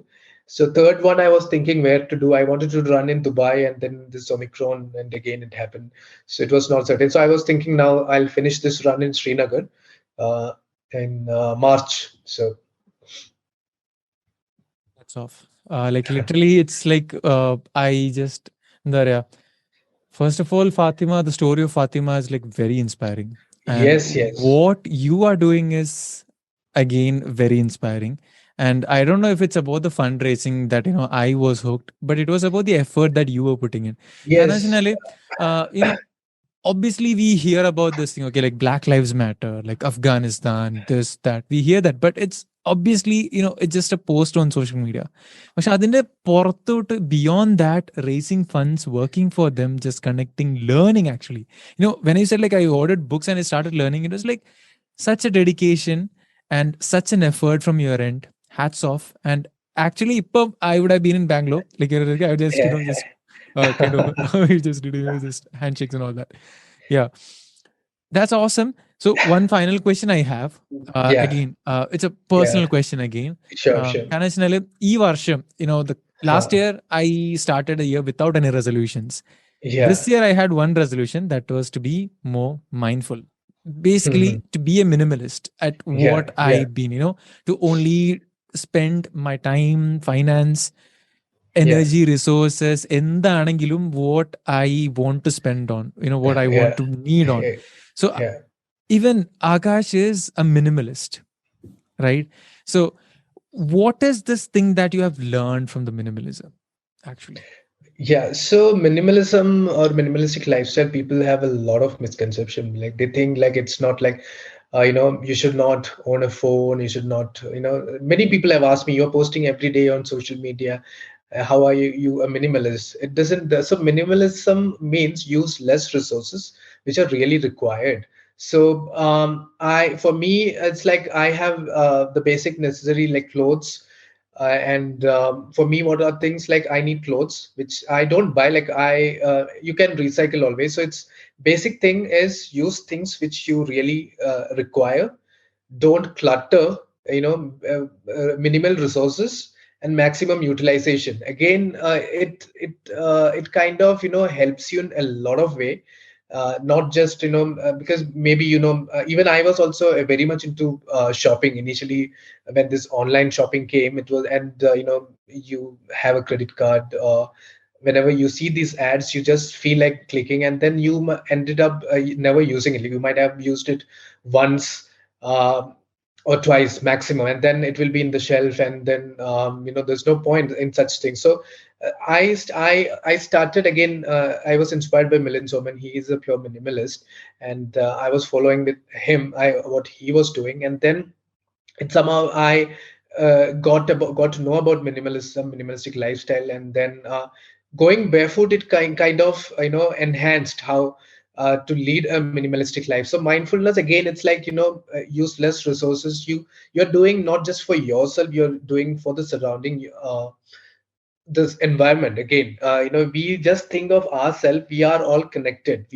So third one I was thinking where to do. I wanted to run in Dubai, and then this Omicron, and again it happened. So it was not certain. So I was thinking now I'll finish this run in Srinagar in March. So that's off. Like literally, it's like I just first of all, Fatima, the story of Fatima is like very inspiring. And yes. What you are doing is again very inspiring. And I don't know if it's about the fundraising that I was hooked, but it was about the effort that you were putting in. Yes. And obviously we hear about this thing, okay, like Black Lives Matter, like Afghanistan, this, that. We hear that, but it's obviously, it's just a post on social media. But adinte porthote, beyond that, raising funds, working for them, just connecting, learning actually. When I said like I ordered books and I started learning, it was like such a dedication and such an effort from your end. Hats off. And actually, I would have been in Bangalore. Like I would just, just kind of just handshakes and all that. Yeah, that's awesome. So one final question I have, again, it's a personal question again. Sure. Ee varsham, the last year I started a year without any resolutions. This year I had one resolution, that was to be more mindful. Basically, to be a minimalist at what I've been, to only spend my time, finance, Yeah. energy, resources, എന്താണെങ്കിലും what I want to spend on, what I want Yeah. to need on. So Yeah. even Akash is a minimalist, right? So what is this thing that you have learned from the minimalism, actually? Yeah, so minimalism or minimalistic lifestyle, people have a lot of misconception. Like they think like it's not like, you should not own a phone. You should not, many people have asked me, you're posting every day on social media. How are you a minimalist? It doesn't. So minimalism means use less resources, which are really required. So for me, it's like I have the basic necessary like clothes, and for me, what are things like I need clothes which I don't buy, like you can recycle always. So it's basic thing is use things which you really require. Don't clutter, minimal resources and maximum utilization. Again, it kind of helps you in a lot of way. Not just because maybe even I was also very much into shopping initially. When this online shopping came, it was, and you have a credit card, or whenever you see these ads, you just feel like clicking, and then you ended up never using it. You might have used it once, uh, or twice maximum, and then it will be in the shelf, and then there's no point in such things. So I started again. I was inspired by Milind Soman. He is a pure minimalist, and I was following with him. What he was doing, and then it somehow I got to know about minimalism, minimalistic lifestyle, and then going barefoot, it kind of enhanced how to lead a minimalistic life. So mindfulness, again, it's like use less resources. You're doing not just for yourself, you're doing for the surrounding this environment. Again, we just think of ourselves, we are all connected.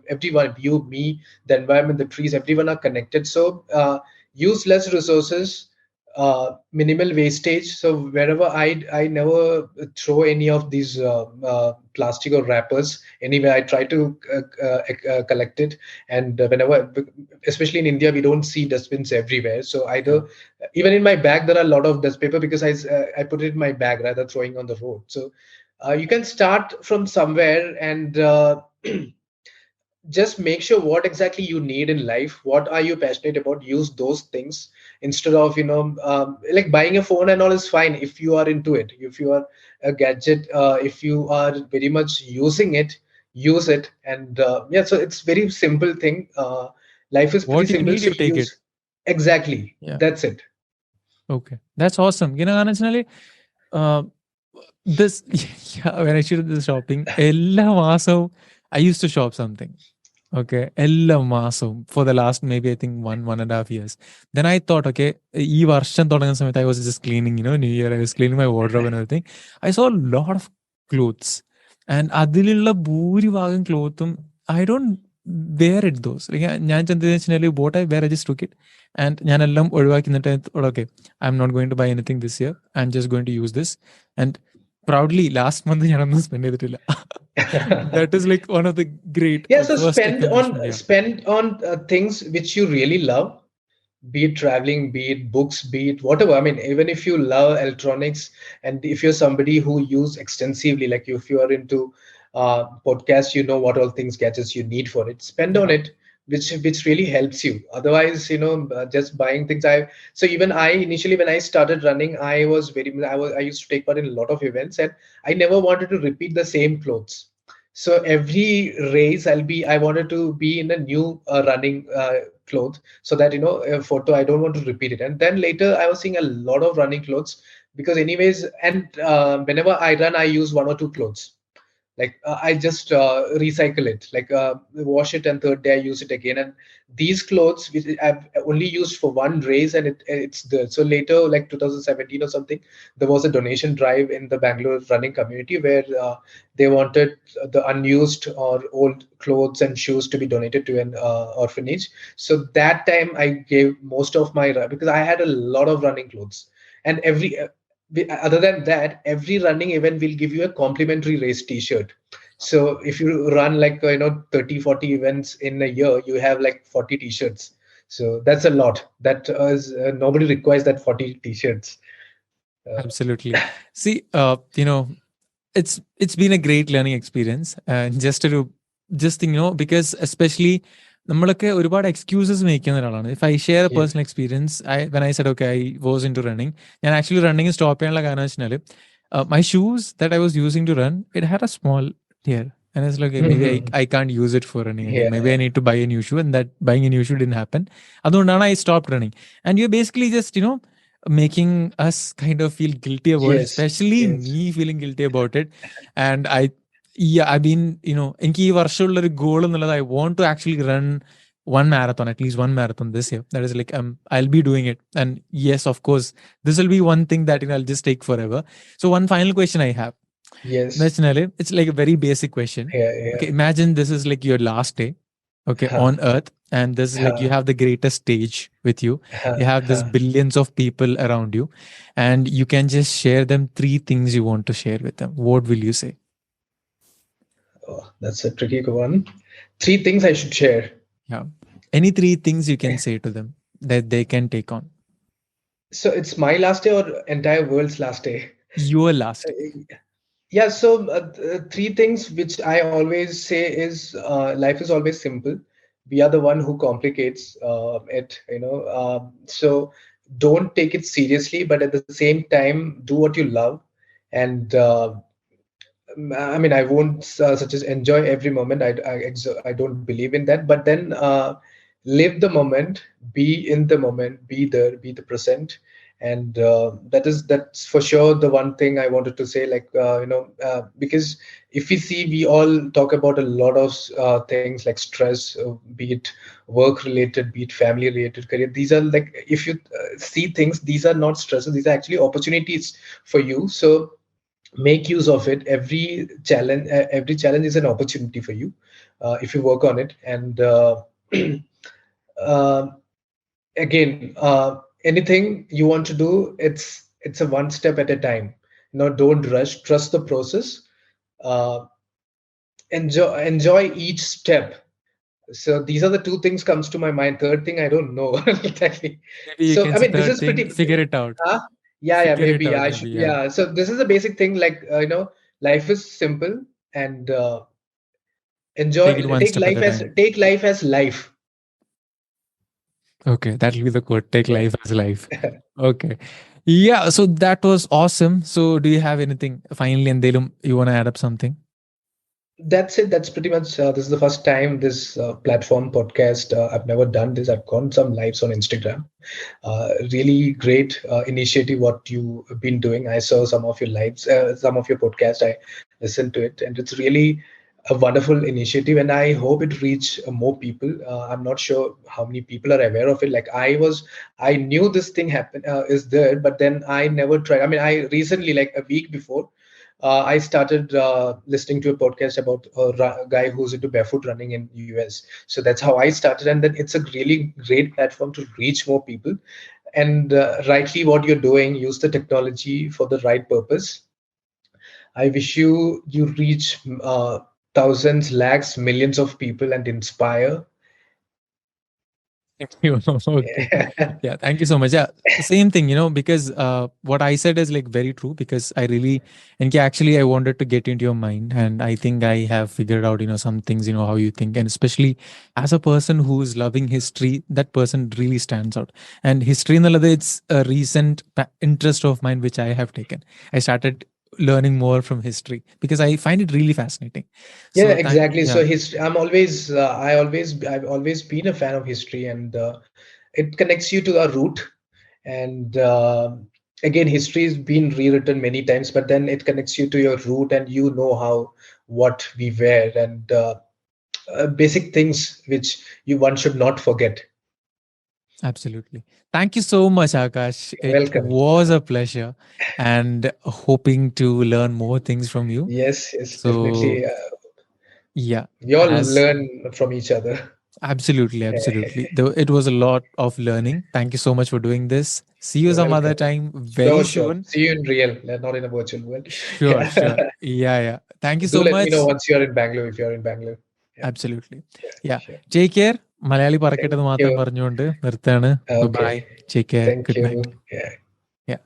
Everyone, you, me, the environment, the trees, everyone are connected. So use less resources, minimal wastage. So wherever I never throw any of these plastic or wrappers anywhere. I try to collect it. And whenever, especially in India, we don't see dustbins everywhere. So Yeah. either, even in my bag, there are a lot of dust paper, because I put it in my bag rather throwing on the road. So you can start from somewhere, and just make sure what exactly you need in life. What are you passionate about? Use those things instead of like buying a phone and all is fine if you are into it. If you are a gadget, if you are very much using it, use it. And yeah, so it's very simple thing. Life is pretty What you simple, need, so you take it. use. Exactly, Yeah. that's it. Okay. That's awesome. Honestly, uh, this, yeah, when I did this shopping, എല്ലാ മാസവും I used to shop something. Okay. എല്ലാ മാസവും for the last maybe I think 1.5 years. Then I thought, okay, ഈ വർഷം തുടങ്ങുന്ന സമയത്ത് I was just cleaning, New Year, I was cleaning my wardrobe and everything. I saw a lot of clothes. And അതിലുള്ള ഭൂരിഭാഗം ക്ലോത്തും I don't wear it those. ഞാൻ ചെന്ന് വെച്ചാൽ what I wear, I just took it. And ഞാനെല്ലാം ഒഴിവാക്കി നിന്നിട്ട് okay, I'm not going to buy anything this year. I'm just going to use this. And proudly, last month ഞാനൊന്നും spend ചെയ്തിട്ടില്ല. That is like one of the great Yeah, so first accomplishment. Yeah. spend on things which you really love, be it traveling, be it books, be it whatever. I mean, even if you love electronics, and if you're somebody who use extensively, like if you are into podcasts, you know what all things gadgets you need for it. Spend on Yeah. it, which really helps you. Otherwise, just buying things. So even I initially, when I started running, I used to take part in a lot of events, and I never wanted to repeat the same clothes. So every race, I wanted to be in a new running cloth, so that a photo, I don't want to repeat it. And then later I was seeing a lot of running clothes, because anyways, and whenever I run, I use one or two clothes. Like I just recycle it, like wash it, and third day I use it again. And these clothes which I've only used for one race, and it's the, so later, like 2017 or something, there was a donation drive in the Bangalore running community, where they wanted the unused or old clothes and shoes to be donated to an orphanage. So that time I gave most of my, because I had a lot of running clothes. And other than that, every running event will give you a complimentary race t-shirt. So if you run like 30 40 events in a year, you have like 40 t-shirts. So that's a lot. That is nobody requires that 40 t-shirts. Absolutely. See, it's been a great learning experience. Just because especially നമ്മളൊക്കെ ഒരുപാട് excuses make ചെയ്യുന്ന ഒരാളാണ്. If I share a personal experience, when I said okay I was into running, ഞാൻ actually running stop ചെയ്യാനുള്ള കാരണം വെച്ചാൽ my shoes that I was using to run, it had a small tear. And it's like, maybe I can't use it for running again. Maybe I need to buy a new shoe. And that buying a new shoe didn't happen. Adondana I stopped running. And you're basically just, making us kind of feel guilty about it, especially me feeling guilty about it. And I've been, എനിക്ക് ഈ വർഷമുള്ള ഒരു goal എന്നുള്ളത്, I want to actually run one marathon, at least one marathon this year. That is like, I'll be doing it. And yes, of course, this will be one thing that I'll just take forever. So one final question I have. Yes. It's like a very basic question. Okay, imagine this is like your last day, okay, on earth, and this is like you have the greatest stage with you. You have this billions of people around you, and you can just share them 3 things you want to share with them. What will you say? Oh, that's a tricky one. 3 things I should share. Yeah. Any 3 things you can say to them that they can take on. So it's my last day or entire world's last day? Your last day. Yeah, so 3 things which I always say is life is always simple. We are the one who complicates it, so don't take it seriously, but at the same time do what you love. And I mean, I won't such as enjoy every moment. I don't believe in that, but then live the moment, be in the moment, be there, be the present. And that's for sure the one thing I wanted to say, like because if we see, we all talk about a lot of things like stress, be it work related, be it family related, career. These are like, if you see things, these are not stresses, these are actually opportunities for you. So make use of it. Every challenge is an opportunity for you if you work on it. And again, anything you want to do, it's a one step at a time. Don't rush, trust the process. Enjoy each step. So these are the 2 things comes to my mind. Third thing I don't know exactly. Maybe you So can I say mean, this third is thing, pretty figure it out. Maybe I should. Yeah, so this is the basic thing, like life is simple, and enjoy, take life as life. Okay, that'll be the quote. Take life as life. Okay. Yeah, so that was awesome. So do you have anything finally, and you want to add up something? That's it. That's pretty much this is the first time this platform podcast, I've never done this. I've gone some lives on Instagram. Really great initiative what you've been doing. I saw some of your lives, some of your podcast. I listened to it, and it's really a wonderful initiative, and I hope it reach more people. I'm not sure how many people are aware of it. Like I knew this thing is there, but then I never tried. I mean, I recently, like a week before, I started listening to a podcast about a guy who's into barefoot running in US. So that's how I started, and then it's a really great platform to reach more people. And rightly, what you're doing, use the technology for the right purpose. I wish you reach thousands, lakhs, millions of people and inspire. Thank you. Okay. Yeah, thank you so much. Yeah, same thing, because what I said is like very true, because and actually I wanted to get into your mind, and I think I have figured out, some things, how you think, and especially as a person who is loving history, that person really stands out. And history, it's a recent interest of mine, which I have taken. I started learning more from history because I find it really fascinating. Yeah, exactly. So history, I've always been a fan of history, and it connects you to our root. And again, history has been rewritten many times, but then it connects you to your root, and what we were, and basic things which one should not forget. Absolutely. Thank you so much, Aakash. Welcome. It was a pleasure, and hoping to learn more things from you. Yes, so, definitely. Yeah. We all learn from each other. Absolutely. It was a lot of learning. Thank you so much for doing this. See you some other time very soon. See you in real, not in a virtual world. Sure. Yeah. Thank you so much. Let me know once you're in Bangalore, if you're in Bangalore. Yeah. Absolutely. Yeah. Sure. Take care. Malayali പറക്കട്ടെന്ന് മാത്രം പറഞ്ഞുകൊണ്ട് നിർത്താണ്. Bye. Take care. Good night. Yeah.